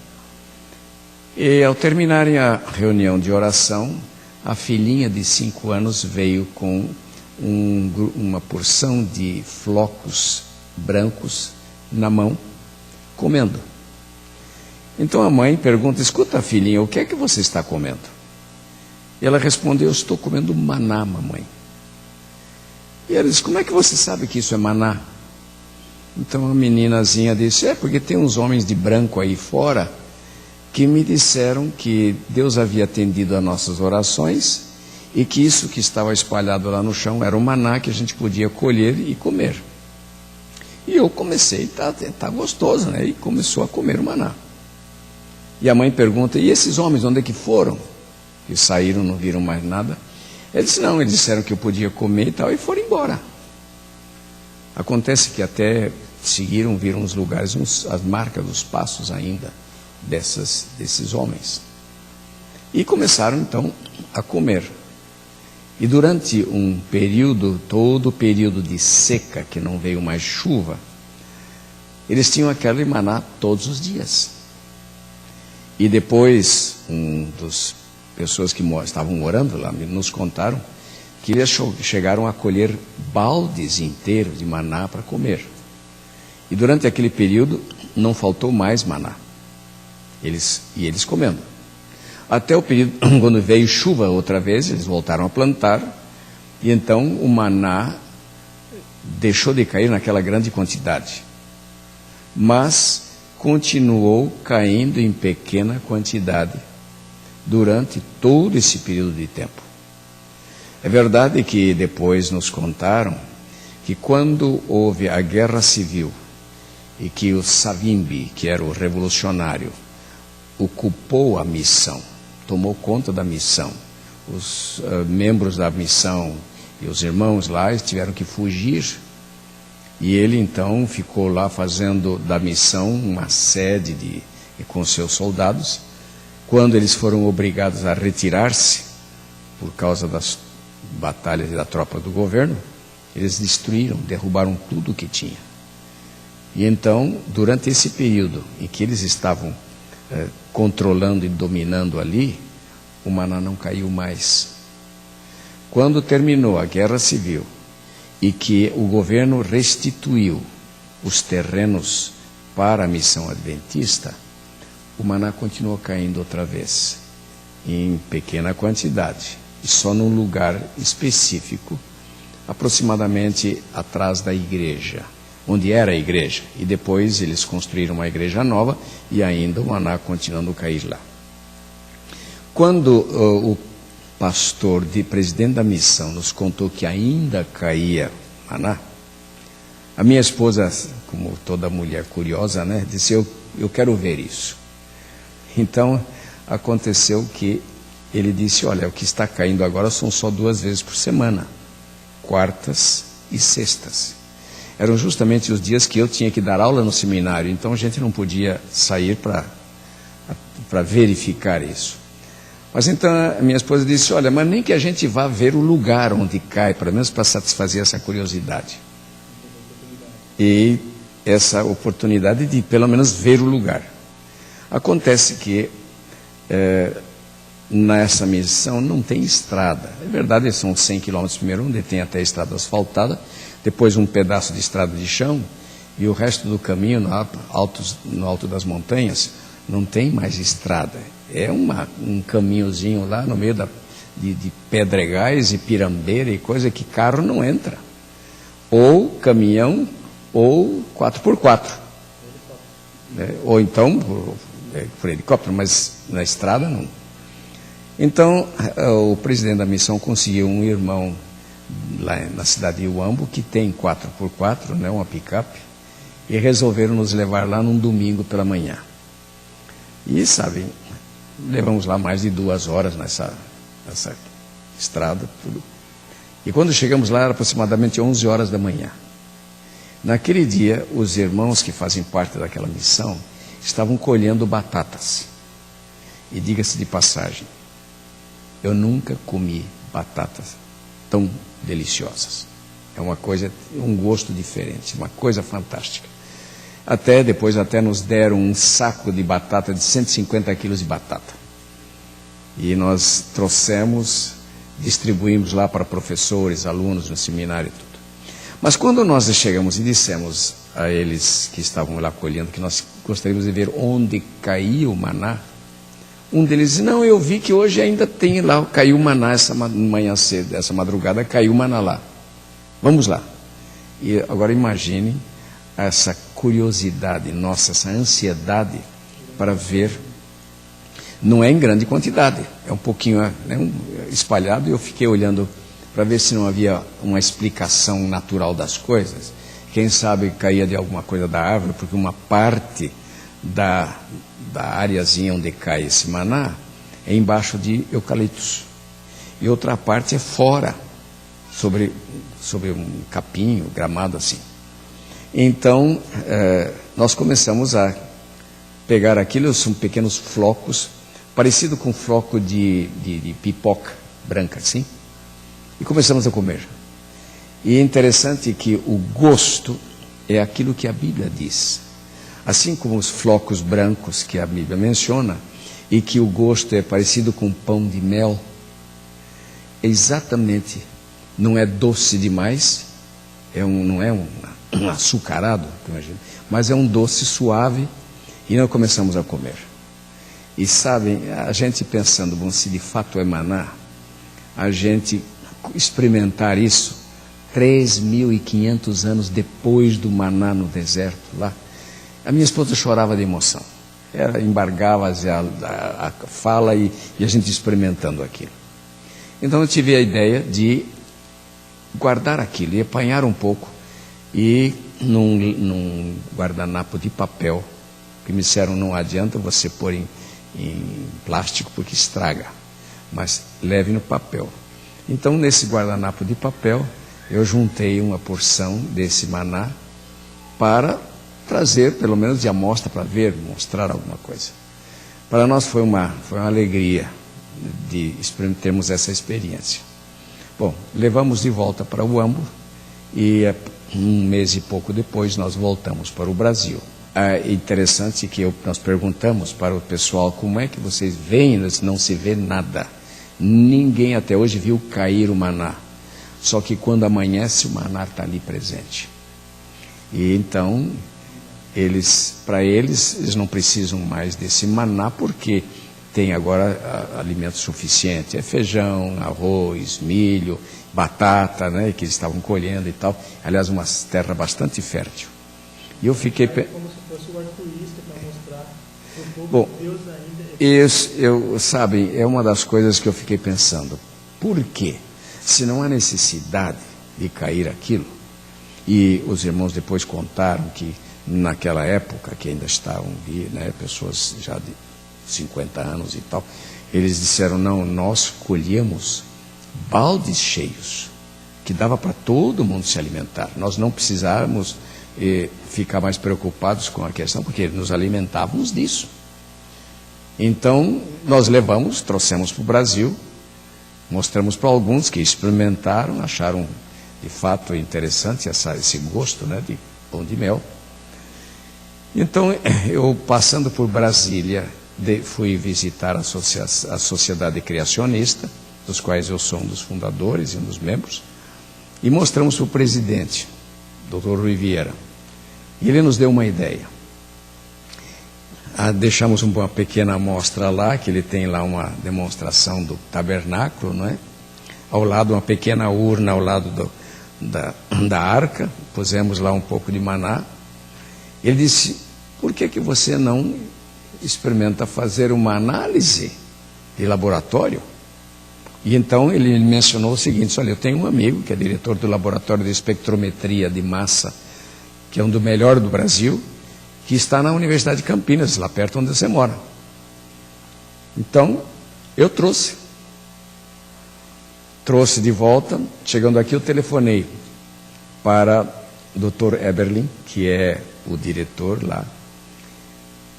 e ao terminarem a reunião de oração, a filhinha de 5 anos veio com uma porção de flocos brancos na mão, comendo. Então a mãe pergunta: escuta, filhinha, o que é que você está comendo? E ela respondeu: eu estou comendo maná, mamãe. E ela disse: como é que você sabe que isso é maná? Então a meninazinha disse: porque tem uns homens de branco aí fora que me disseram que Deus havia atendido a nossas orações e que isso que estava espalhado lá no chão era o maná que a gente podia colher e comer. E eu comecei, tá gostoso, né? E começou a comer o maná. E a mãe pergunta: e esses homens onde é que foram? Que saíram, não viram mais nada. Ele disse: não, eles disseram que eu podia comer e tal, e foram embora. Acontece que até seguiram, viram os lugares, as marcas dos passos ainda desses homens. E começaram então a comer. E durante um período, todo o período de seca, que não veio mais chuva, eles tinham aquele maná todos os dias. E depois, das pessoas que estavam morando lá nos contaram que eles chegaram a colher baldes inteiros de maná para comer. E durante aquele período não faltou mais maná. Eles comendo. Até o período, quando veio chuva outra vez, eles voltaram a plantar, e então o maná deixou de cair naquela grande quantidade. Mas continuou caindo em pequena quantidade durante todo esse período de tempo. É verdade que depois nos contaram que quando houve a guerra civil e que o Savimbi, que era o revolucionário, ocupou a missão, tomou conta da missão, os membros da missão e os irmãos lá tiveram que fugir. E ele então ficou lá fazendo da missão uma sede com seus soldados. Quando eles foram obrigados a retirar-se, por causa das batalhas e da tropa do governo, eles destruíram, derrubaram tudo o que tinha. E então, durante esse período em que eles estavam controlando e dominando ali, o maná não caiu mais. Quando terminou a guerra civil e que o governo restituiu os terrenos para a missão adventista, o maná continuou caindo outra vez, em pequena quantidade, e só num lugar específico, aproximadamente atrás da igreja, onde era a igreja. E depois eles construíram uma igreja nova e ainda o maná continuando a cair lá. Quando o pastor, presidente da missão, nos contou que ainda caía maná, a minha esposa, como toda mulher curiosa, né, disse, eu quero ver isso. Então, aconteceu que ele disse, olha, o que está caindo agora são só 2 vezes por semana, quartas e sextas. Eram justamente os dias que eu tinha que dar aula no seminário, então a gente não podia sair para verificar isso. Mas então a minha esposa disse, olha, mas nem que a gente vá ver o lugar onde cai, pelo menos para satisfazer essa curiosidade. E essa oportunidade de pelo menos ver o lugar. Acontece que nessa missão não tem estrada. É verdade, são 100 quilômetros primeiro, onde tem até a estrada asfaltada, depois um pedaço de estrada de chão, e o resto do caminho no alto das montanhas não tem mais estrada. É um caminhozinho lá no meio de pedregais e pirambeira e coisa que carro não entra. Ou caminhão ou 4x4. Ou então por helicóptero, mas na estrada não. Então o presidente da missão conseguiu um irmão lá na cidade de Uambo que tem 4x4, né, uma picape, e resolveram nos levar lá num domingo pela manhã. E sabe, levamos lá mais de 2 horas nessa estrada, tudo. E quando chegamos lá era aproximadamente 11 horas da manhã. Naquele dia, os irmãos que fazem parte daquela missão estavam colhendo batatas. E diga-se de passagem, eu nunca comi batatas tão deliciosas. É uma coisa, um gosto diferente, uma coisa fantástica. Depois nos deram um saco de batata, de 150 quilos de batata. E nós trouxemos, distribuímos lá para professores, alunos no seminário e tudo. Mas quando nós chegamos e dissemos a eles que estavam lá colhendo que nós gostaríamos de ver onde caía o maná, um deles disse, não, eu vi que hoje ainda tem lá, caiu o maná essa manhã cedo, essa madrugada caiu o maná lá. Vamos lá. E agora imagine essa curiosidade nossa, essa ansiedade para ver. Não é em grande quantidade, é um pouquinho espalhado, e eu fiquei olhando para ver se não havia uma explicação natural das coisas. Quem sabe caía de alguma coisa da árvore, porque uma parte da areazinha onde cai esse maná é embaixo de eucaliptos, e outra parte é fora, sobre um capinho, gramado assim. Então, nós começamos a pegar aquilo, são pequenos flocos, parecido com um floco de pipoca branca, assim, e começamos a comer. E é interessante que o gosto é aquilo que a Bíblia diz. Assim como os flocos brancos que a Bíblia menciona, e que o gosto é parecido com pão de mel, exatamente, não é doce demais, não é um açucarado, mas é um doce suave, e nós começamos a comer. E sabem, a gente pensando, bom, se de fato é maná, a gente experimentar isso 3.500 anos depois do maná no deserto lá, a minha esposa chorava de emoção. embargava a fala e a gente experimentando aquilo. Então eu tive a ideia de guardar aquilo e apanhar um pouco e num guardanapo de papel, que me disseram, não adianta você pôr em plástico porque estraga, mas leve no papel. Então nesse guardanapo de papel eu juntei uma porção desse maná para trazer, pelo menos de amostra, para ver, mostrar alguma coisa. Para nós foi uma alegria de termos essa experiência. Bom, levamos de volta para o Uambo e um mês e pouco depois nós voltamos para o Brasil. É interessante que nós perguntamos para o pessoal, como é que vocês veem, não se vê nada. Ninguém até hoje viu cair o maná. Só que quando amanhece o maná está ali presente. E então, para eles não precisam mais desse maná, porque tem agora alimento suficiente. É feijão, arroz, milho, batata, né, que eles estavam colhendo e tal. Aliás, uma terra bastante fértil. E eu fiquei... Como se fosse o arco-íris para mostrar o povo. Bom, de Deus ainda... sabem, é uma das coisas que eu fiquei pensando. Por quê? Se não há necessidade de cair aquilo, e os irmãos depois contaram que naquela época, que ainda estavam ali, né, pessoas já de 50 anos e tal, eles disseram, não, nós colhíamos baldes cheios, que dava para todo mundo se alimentar. Nós não precisávamos ficar mais preocupados com a questão, porque nos alimentávamos disso. Então, nós trouxemos para o Brasil, mostramos para alguns que experimentaram, acharam de fato interessante esse gosto, né, de pão de mel. Então, eu passando por Brasília, fui visitar a Sociedade Criacionista, dos quais eu sou um dos fundadores e um dos membros, e mostramos para o presidente, Dr. Rui Vieira. E ele nos deu uma ideia. Deixamos uma pequena amostra lá, que ele tem lá uma demonstração do tabernáculo, não é? Ao lado, uma pequena urna ao lado da arca, pusemos lá um pouco de maná. Ele disse, por que você não experimenta fazer uma análise de laboratório? E então ele mencionou o seguinte, olha, eu tenho um amigo que é diretor do laboratório de espectrometria de massa, que é um do melhor do Brasil, que está na Universidade de Campinas, lá perto onde você mora. Então, eu trouxe de volta. Chegando aqui, eu telefonei para o Dr. Eberlin, que é o diretor lá,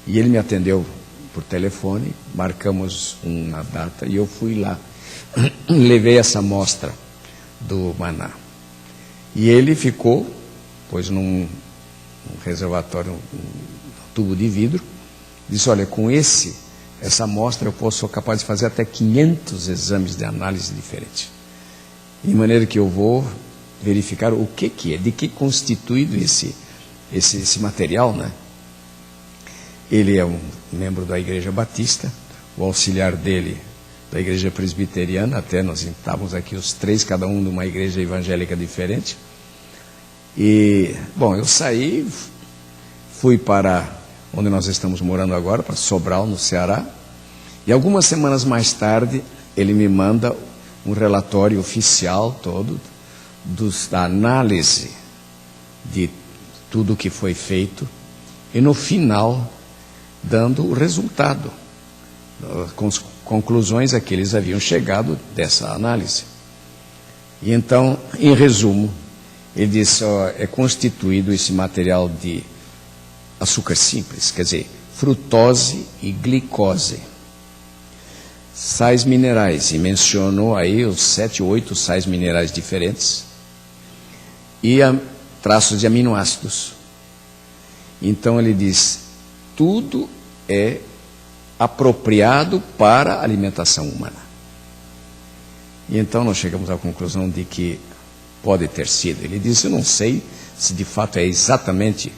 e ele me atendeu por telefone, marcamos uma data e eu fui lá. Levei essa amostra do maná. E ele ficou, pois num reservatório, um tubo de vidro, disse, olha, com essa amostra eu sou capaz de fazer até 500 exames de análise diferentes. De maneira que eu vou verificar o que é, de que é constituído esse material, né? Ele é um membro da Igreja Batista, o auxiliar dele da Igreja Presbiteriana, até nós estávamos aqui os três, cada um de uma igreja evangélica diferente. E, bom, eu saí, fui para onde nós estamos morando agora, para Sobral, no Ceará, e algumas semanas mais tarde, ele me manda um relatório oficial todo, da análise de tudo que foi feito, e no final, dando o resultado, com as conclusões a que eles haviam chegado dessa análise. E então, em resumo, ele disse, é constituído esse material de açúcar simples, quer dizer, frutose e glicose, sais minerais, e mencionou aí os 7 ou 8 sais minerais diferentes, e traços de aminoácidos. Então ele diz, tudo é apropriado para a alimentação humana. E então nós chegamos à conclusão de que pode ter sido. Ele disse, eu não sei se de fato é exatamente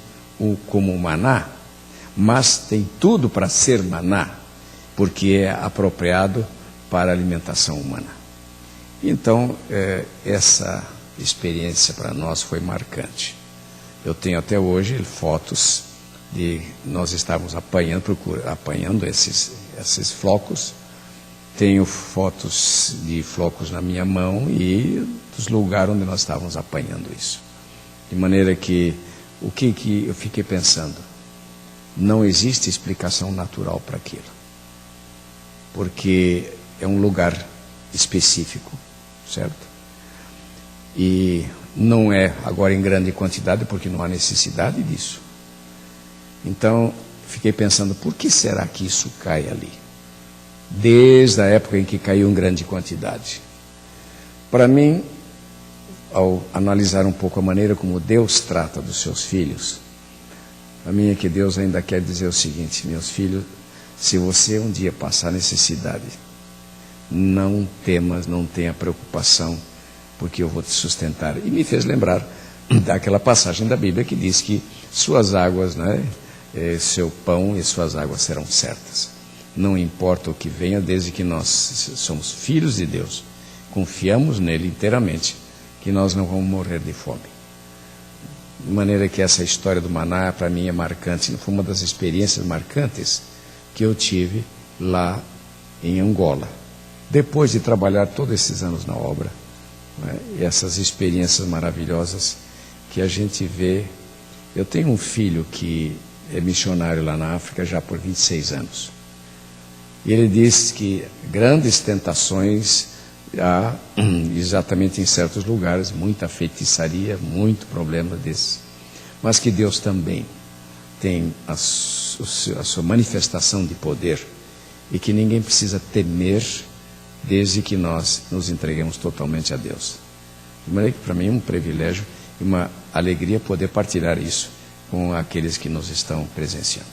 como o maná, mas tem tudo para ser maná, porque é apropriado para a alimentação humana. Então, essa experiência para nós foi marcante. Eu tenho até hoje fotos de nós estarmos apanhando esses flocos. Tenho fotos de flocos na minha mão e dos lugares onde nós estávamos apanhando isso. De maneira que, o que eu fiquei pensando? Não existe explicação natural para aquilo. Porque é um lugar específico, certo? E não é agora em grande quantidade, porque não há necessidade disso. Então, fiquei pensando, por que será que isso cai ali? Desde a época em que caiu em grande quantidade. Para mim, ao analisar um pouco a maneira como Deus trata dos seus filhos, para mim é que Deus ainda quer dizer o seguinte: meus filhos, se você um dia passar necessidade, não temas, não tenha preocupação, porque eu vou te sustentar. E me fez lembrar daquela passagem da Bíblia que diz que suas águas, né, seu pão e suas águas serão certas. Não importa o que venha, desde que nós somos filhos de Deus, confiamos nele inteiramente, que nós não vamos morrer de fome. De maneira que essa história do maná, para mim, é marcante. Foi uma das experiências marcantes que eu tive lá em Angola. Depois de trabalhar todos esses anos na obra, né, e essas experiências maravilhosas que a gente vê. Eu tenho um filho que é missionário lá na África já por 26 anos. E ele diz que grandes tentações há exatamente em certos lugares, muita feitiçaria, muito problema desses. Mas que Deus também tem a sua manifestação de poder e que ninguém precisa temer desde que nós nos entreguemos totalmente a Deus. De maneira que para mim é um privilégio e uma alegria poder partilhar isso com aqueles que nos estão presenciando.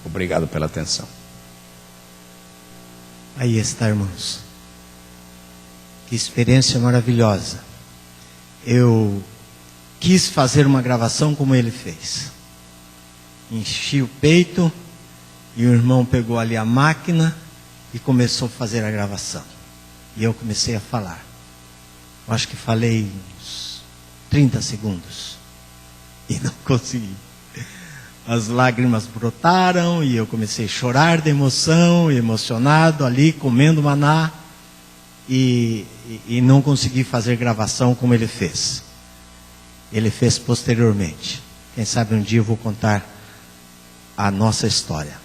Obrigado pela atenção. Aí está, irmãos. Que experiência maravilhosa. Eu quis fazer uma gravação como ele fez. Enchi o peito e o irmão pegou ali a máquina e começou a fazer a gravação. E eu comecei a falar. Eu acho que falei uns 30 segundos. E não consegui. As lágrimas brotaram e eu comecei a chorar de emoção, emocionado ali, comendo maná. E não consegui fazer gravação como ele fez. Ele fez posteriormente. Quem sabe um dia eu vou contar a nossa história.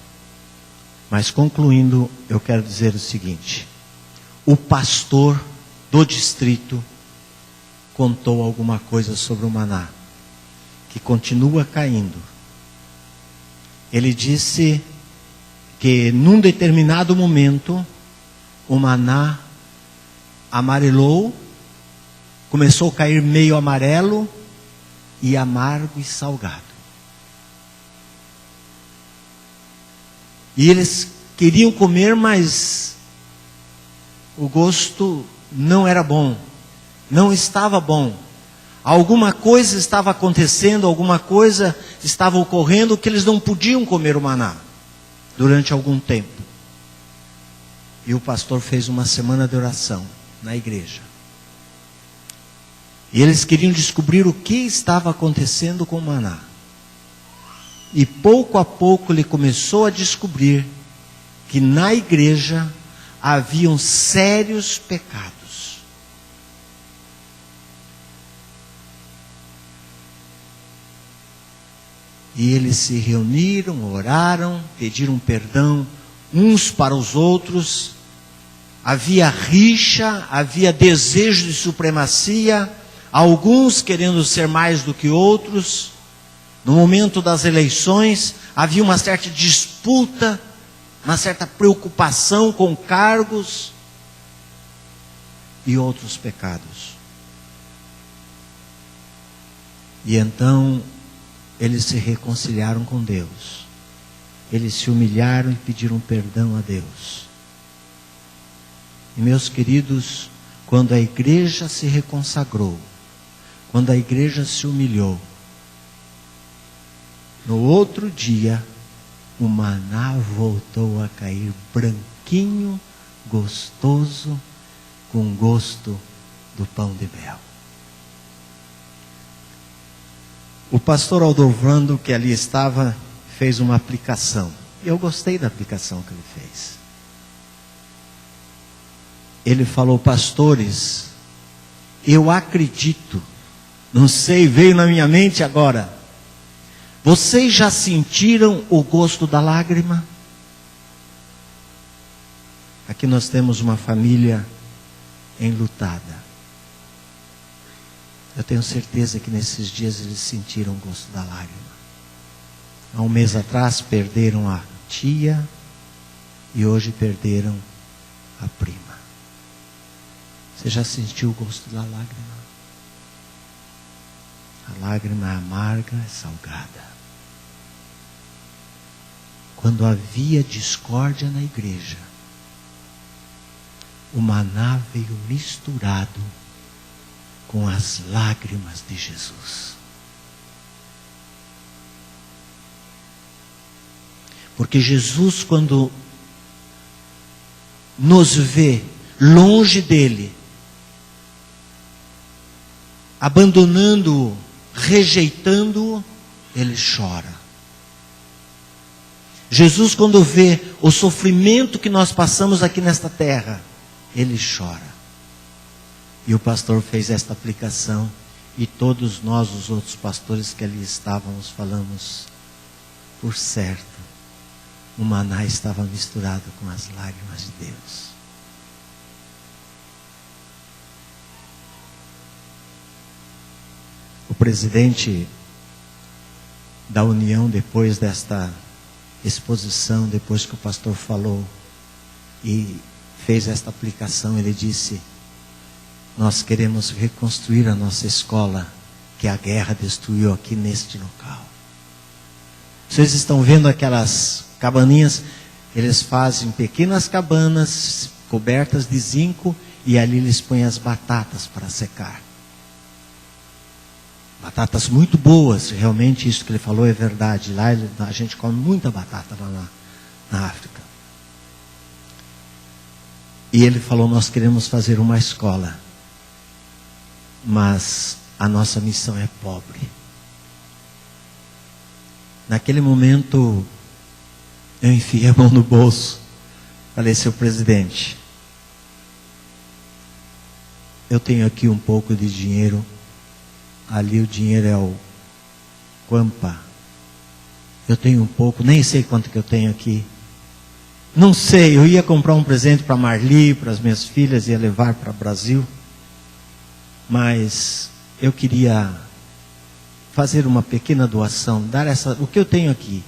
Mas concluindo, eu quero dizer o seguinte: o pastor do distrito contou alguma coisa sobre o maná, que continua caindo. Ele disse que num determinado momento o maná amarelou, começou a cair meio amarelo e amargo e salgado. E eles queriam comer, mas o gosto não era bom, não estava bom. Alguma coisa estava acontecendo, alguma coisa estava ocorrendo que eles não podiam comer o maná durante algum tempo. E o pastor fez uma semana de oração na igreja. E eles queriam descobrir o que estava acontecendo com o maná. E pouco a pouco ele começou a descobrir que na igreja haviam sérios pecados. E eles se reuniram, oraram, pediram perdão uns para os outros. Havia rixa, havia desejo de supremacia, alguns querendo ser mais do que outros. No momento das eleições, havia uma certa disputa, uma certa preocupação com cargos e outros pecados. E então eles se reconciliaram com Deus. Eles se humilharam e pediram perdão a Deus. E meus queridos, quando a igreja se reconsagrou, quando a igreja se humilhou, no outro dia, o maná voltou a cair branquinho, gostoso, com gosto do pão de mel. O pastor Aldovando, que ali estava, fez uma aplicação. E eu gostei da aplicação que ele fez. Ele falou: pastores, eu acredito, não sei, veio na minha mente agora. Vocês já sentiram o gosto da lágrima? Aqui nós temos uma família enlutada. Eu tenho certeza que nesses dias eles sentiram o gosto da lágrima. Há um mês atrás perderam a tia e hoje perderam a prima. Você já sentiu o gosto da lágrima? A lágrima é amarga, é salgada. Quando havia discórdia na igreja, o maná veio misturado com as lágrimas de Jesus. Porque Jesus, quando nos vê longe dele, abandonando-o, rejeitando-o, ele chora. Jesus, quando vê o sofrimento que nós passamos aqui nesta terra, ele chora. E o pastor fez esta aplicação, e todos nós, os outros pastores que ali estávamos, falamos: por certo, o maná estava misturado com as lágrimas de Deus. O presidente da União, depois desta exposição, depois que o pastor falou e fez esta aplicação, ele disse: nós queremos reconstruir a nossa escola que a guerra destruiu aqui neste local. Vocês estão vendo aquelas cabaninhas? Eles fazem pequenas cabanas cobertas de zinco e ali eles põem as batatas para secar. Batatas muito boas, realmente isso que ele falou é verdade. Lá a gente come muita batata lá na África. E ele falou: nós queremos fazer uma escola, mas a nossa missão é pobre. Naquele momento, eu enfiei a mão no bolso. Falei: seu presidente, eu tenho aqui um pouco de dinheiro. Ali o dinheiro é o Quampa. Eu tenho um pouco, nem sei quanto que eu tenho aqui. Não sei, eu ia comprar um presente para Marli, para as minhas filhas, ia levar para o Brasil. Mas eu queria fazer uma pequena doação, dar o que eu tenho aqui.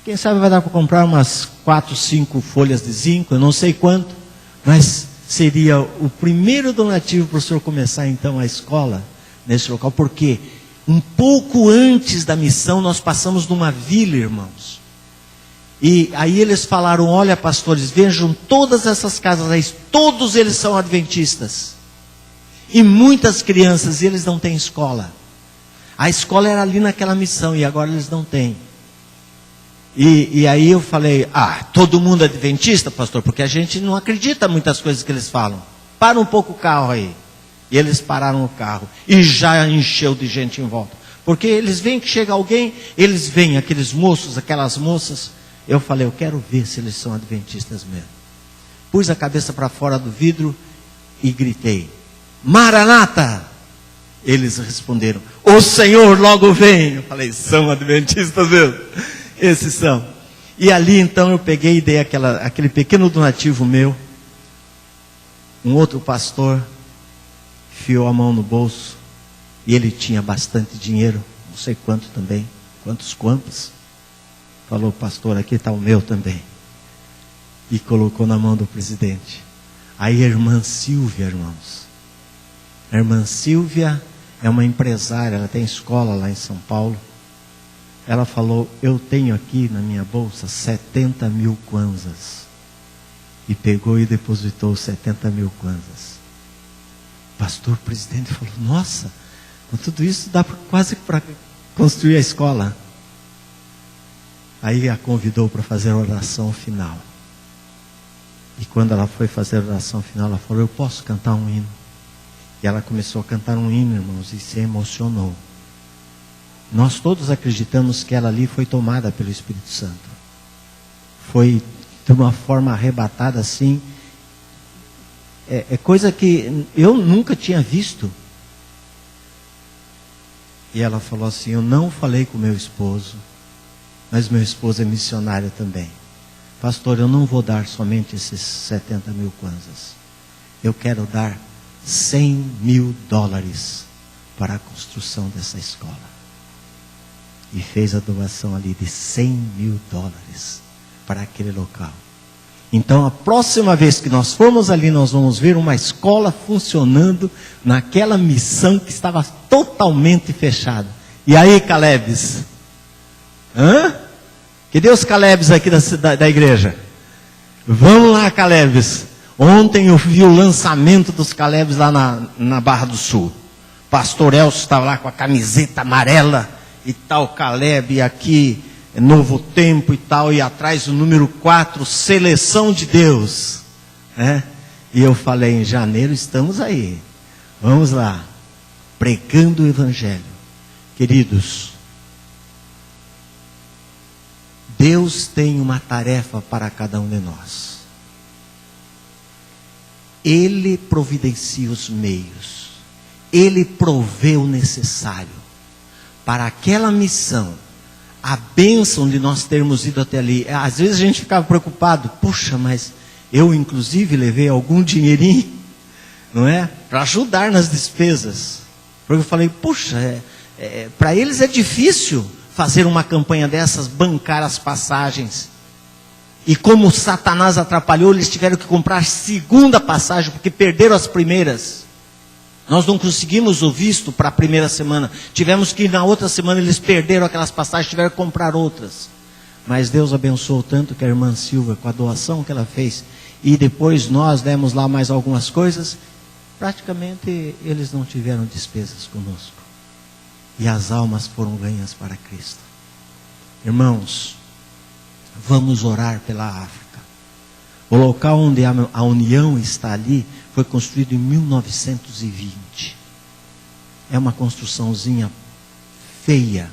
Quem sabe vai dar para comprar umas 4, 5 folhas de zinco, eu não sei quanto, mas seria o primeiro donativo para o senhor começar então a escola nesse local, porque um pouco antes da missão nós passamos numa vila, irmãos. E aí eles falaram: olha, pastores, vejam todas essas casas aí, todos eles são adventistas. E muitas crianças, e eles não têm escola. A escola era ali naquela missão e agora eles não têm. E aí eu falei: todo mundo é adventista, pastor? Porque a gente não acredita em muitas coisas que eles falam. Para um pouco o carro aí. E eles pararam o carro e já encheu de gente em volta. Porque eles veem que chega alguém, eles veem aqueles moços, aquelas moças. Eu falei: eu quero ver se eles são adventistas mesmo. Pus a cabeça para fora do vidro e gritei: Maranata! Eles responderam: o Senhor logo vem. Eu falei: são adventistas mesmo. Esses são. E ali então eu peguei e dei aquele pequeno donativo meu. Um outro pastor enfiou a mão no bolso e ele tinha bastante dinheiro, não sei quanto também, quantos quantos. Falou: pastor, aqui está o meu também. E colocou na mão do presidente. Aí a irmã Silvia, irmãos. A irmã Silvia é uma empresária, ela tem escola lá em São Paulo. Ela falou: eu tenho aqui na minha bolsa 70 mil kwanzas. E pegou e depositou 70 mil kwanzas. O pastor, o presidente falou: nossa, com tudo isso dá quase para construir a escola. Aí a convidou para fazer a oração final. E quando ela foi fazer a oração final, ela falou: eu posso cantar um hino? E ela começou a cantar um hino, irmãos, e se emocionou. Nós todos acreditamos que ela ali foi tomada pelo Espírito Santo. Foi de uma forma arrebatada assim. É coisa que eu nunca tinha visto. E ela falou assim: eu não falei com meu esposo, mas meu esposo é missionário também. Pastor, eu não vou dar somente esses 70 mil kwanzas. Eu quero dar $100.000 para a construção dessa escola. E fez a doação ali de $100.000 para aquele local. Então, a próxima vez que nós formos ali, nós vamos ver uma escola funcionando naquela missão que estava totalmente fechada. E aí, Calebes? Cadê os Calebes aqui da igreja? Vamos lá, Calebes. Ontem eu vi o lançamento dos Calebes lá na Barra do Sul. Pastor Elcio estava lá com a camiseta amarela e tal, Caleb aqui, Novo Tempo e tal, e atrás o número 4, Seleção de Deus. E eu falei, em janeiro estamos aí. Vamos lá, pregando o Evangelho. Queridos, Deus tem uma tarefa para cada um de nós. Ele providencia os meios. Ele provê o necessário para aquela missão. A bênção de nós termos ido até ali. Às vezes a gente ficava preocupado. Puxa, mas eu inclusive levei algum dinheirinho, não é? Para ajudar nas despesas. Porque eu falei, puxa, para eles é difícil fazer uma campanha dessas, bancar as passagens. E como Satanás atrapalhou, eles tiveram que comprar segunda passagem, porque perderam as primeiras. Nós não conseguimos o visto para a primeira semana. Tivemos que ir na outra semana, eles perderam aquelas passagens, tiveram que comprar outras. Mas Deus abençoou tanto que a irmã Silva, com a doação que ela fez, e depois nós demos lá mais algumas coisas, praticamente eles não tiveram despesas conosco. E as almas foram ganhas para Cristo. Irmãos, vamos orar pela África. O local onde a União está ali foi construído em 1920. É uma construçãozinha feia.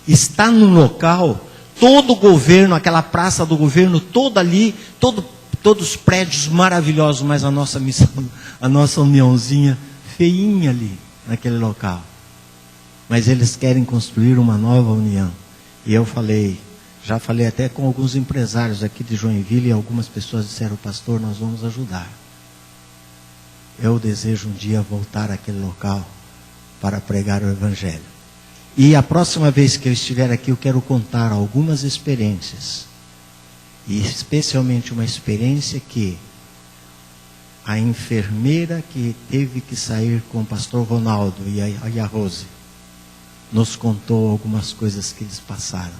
Está no local, todo o governo, aquela praça do governo, toda ali, todos os prédios maravilhosos, mas a nossa missão, a nossa uniãozinha feinha ali, naquele local. Mas eles querem construir uma nova união. E eu falei, já falei até com alguns empresários aqui de Joinville, e algumas pessoas disseram, pastor, nós vamos ajudar. Eu desejo um dia voltar àquele local para pregar o Evangelho. E a próxima vez que eu estiver aqui, eu quero contar algumas experiências. E especialmente uma experiência que a enfermeira que teve que sair com o pastor Ronaldo e a Rose nos contou algumas coisas que eles passaram.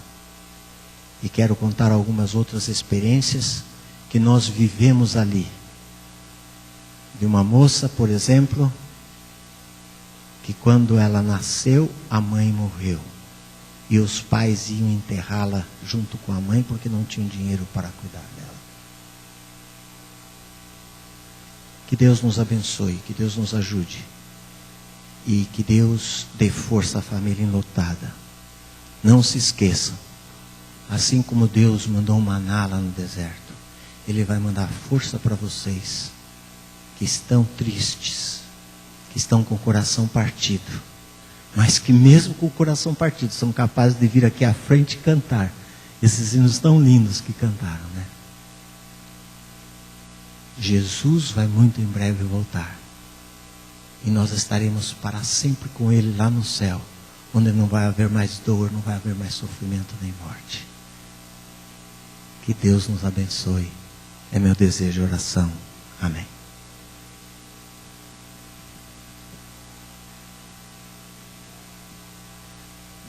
E quero contar algumas outras experiências que nós vivemos ali. De uma moça, por exemplo, que quando ela nasceu, a mãe morreu. E os pais iam enterrá-la junto com a mãe porque não tinham dinheiro para cuidar dela. Que Deus nos abençoe, que Deus nos ajude. E que Deus dê força à família enlutada. Não se esqueçam, assim como Deus mandou um maná lá no deserto, Ele vai mandar força para vocês que estão tristes, que estão com o coração partido, mas que mesmo com o coração partido, são capazes de vir aqui à frente e cantar esses hinos tão lindos que cantaram, né? Jesus vai muito em breve voltar, e nós estaremos para sempre com Ele lá no céu, onde não vai haver mais dor, não vai haver mais sofrimento nem morte. Que Deus nos abençoe, é meu desejo e oração. Amém.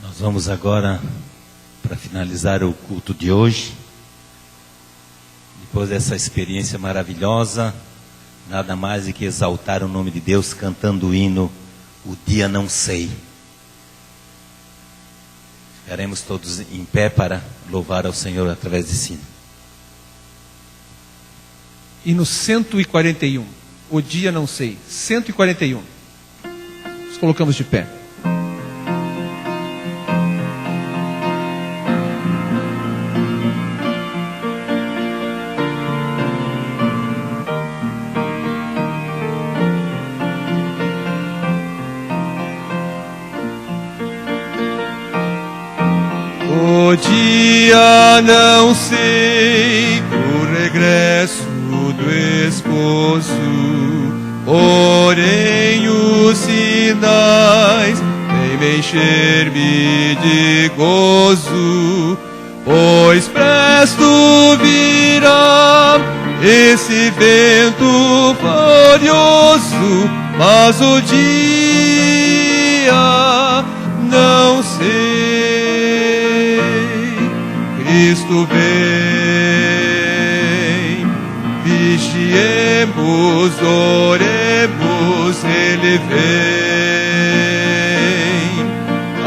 Nós vamos agora, para finalizar o culto de hoje, depois dessa experiência maravilhosa, nada mais do que exaltar o nome de Deus cantando o hino O Dia Não Sei. Ficaremos todos em pé para louvar ao Senhor através desse hino. Hino 141, O Dia Não Sei, 141. Nos colocamos de pé. O dia não sei, o regresso do esposo, porém os sinais vêm me encher-me de gozo, pois presto virá esse vento furioso, mas o dia não sei. Cristo vem, vigiemos, oremos, Ele vem.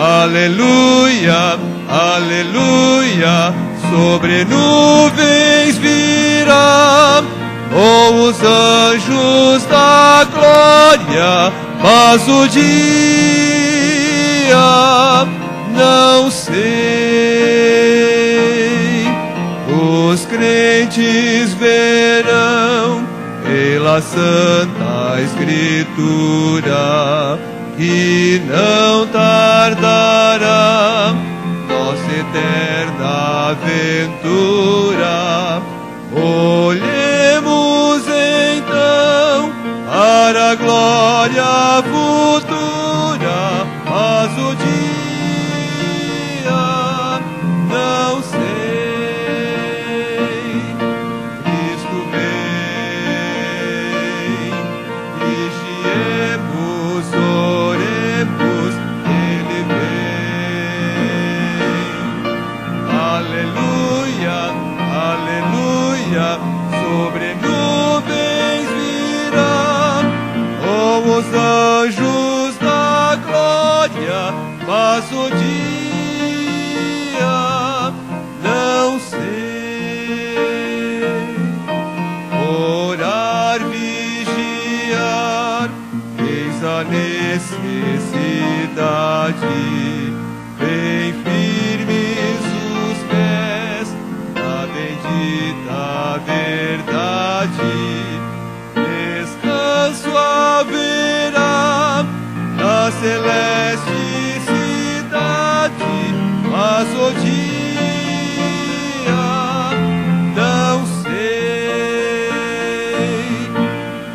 Aleluia, aleluia, sobre nuvens virá, com os anjos da glória, mas o dia não sei. Os crentes verão pela Santa Escritura que não tardará nossa eterna aventura. Olhemos então para a glória futura, mas o dia não sei. Cristo vem, vigiemos, oremos, Ele vem. Aleluia, aleluia, sobre nuvens virá, com os anjos da glória, mas o dia não sei. Orar, vigiar, eis a necessidade, bem firmes os pés da bendita verdade. Descanso haverá na celeste cidade, mas o dia não sei.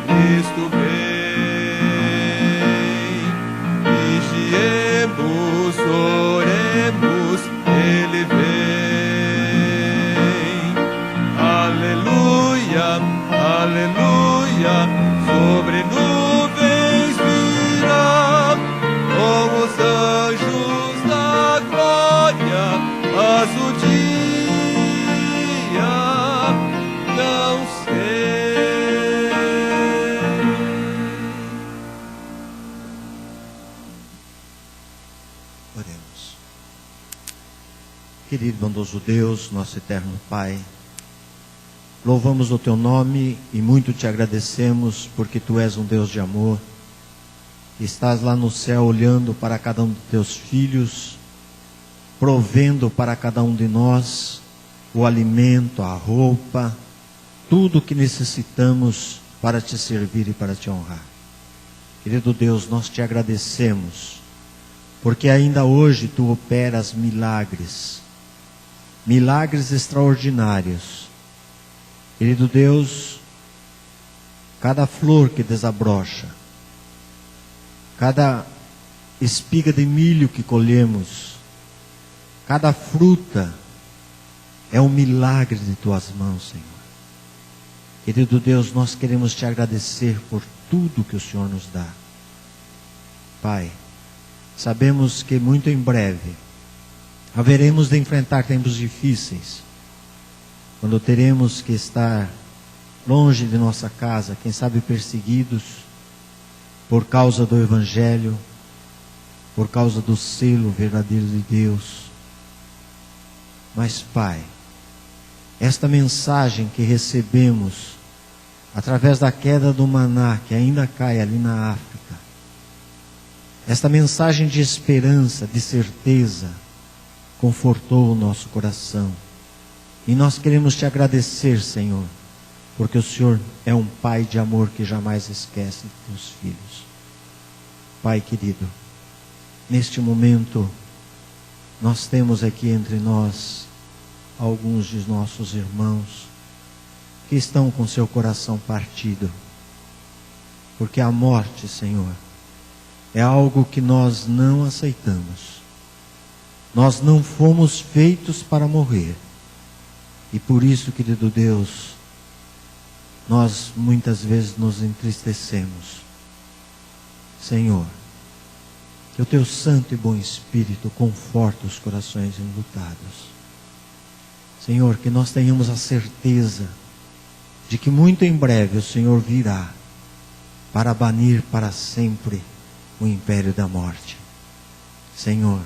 Cristo vem, vigiemos, oremos, Ele vem. Aleluia, aleluia, sobre nuvens virá, com os anjos da glória, mas o dia não sei. Oremos. Querido bondoso Deus, nosso eterno Pai, louvamos o Teu nome e muito Te agradecemos porque Tu és um Deus de amor. Estás lá no céu olhando para cada um dos Teus filhos, provendo para cada um de nós o alimento, a roupa, tudo o que necessitamos para Te servir e para Te honrar. Querido Deus, nós Te agradecemos, porque ainda hoje Tu operas milagres, milagres extraordinários. Querido Deus, cada flor que desabrocha, cada espiga de milho que colhemos, cada fruta é um milagre de Tuas mãos, Senhor. Querido Deus, nós queremos Te agradecer por tudo que o Senhor nos dá. Pai, sabemos que muito em breve haveremos de enfrentar tempos difíceis, quando teremos que estar longe de nossa casa, quem sabe perseguidos por causa do Evangelho, por causa do selo verdadeiro de Deus. Mas, Pai, esta mensagem que recebemos através da queda do maná que ainda cai ali na África, esta mensagem de esperança, de certeza, confortou o nosso coração. E nós queremos Te agradecer, Senhor, porque o Senhor é um Pai de amor que jamais esquece de Teus filhos. Pai querido, neste momento, Nós temos aqui entre nós alguns de nossos irmãos que estão com seu coração partido, porque a morte, Senhor, é algo que nós não aceitamos. Nós não fomos feitos para morrer. E por isso, querido Deus, nós muitas vezes nos entristecemos. Senhor, que o Teu Santo e Bom Espírito conforte os corações enlutados. Senhor, que nós tenhamos a certeza de que muito em breve o Senhor virá para banir para sempre o império da morte. Senhor,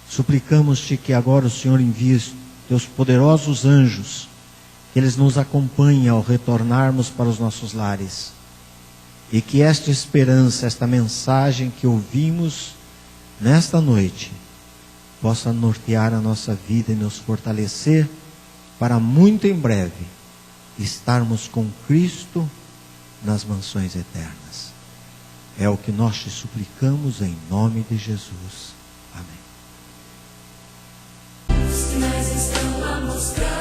suplicamos-te que agora o Senhor envie os Teus poderosos anjos, que eles nos acompanhem ao retornarmos para os nossos lares, e que esta esperança, esta mensagem que ouvimos nesta noite, possa nortear a nossa vida e nos fortalecer para muito em breve estarmos com Cristo nas mansões eternas. É o que nós te suplicamos em nome de Jesus. Amém. Sinais estão a mostrar.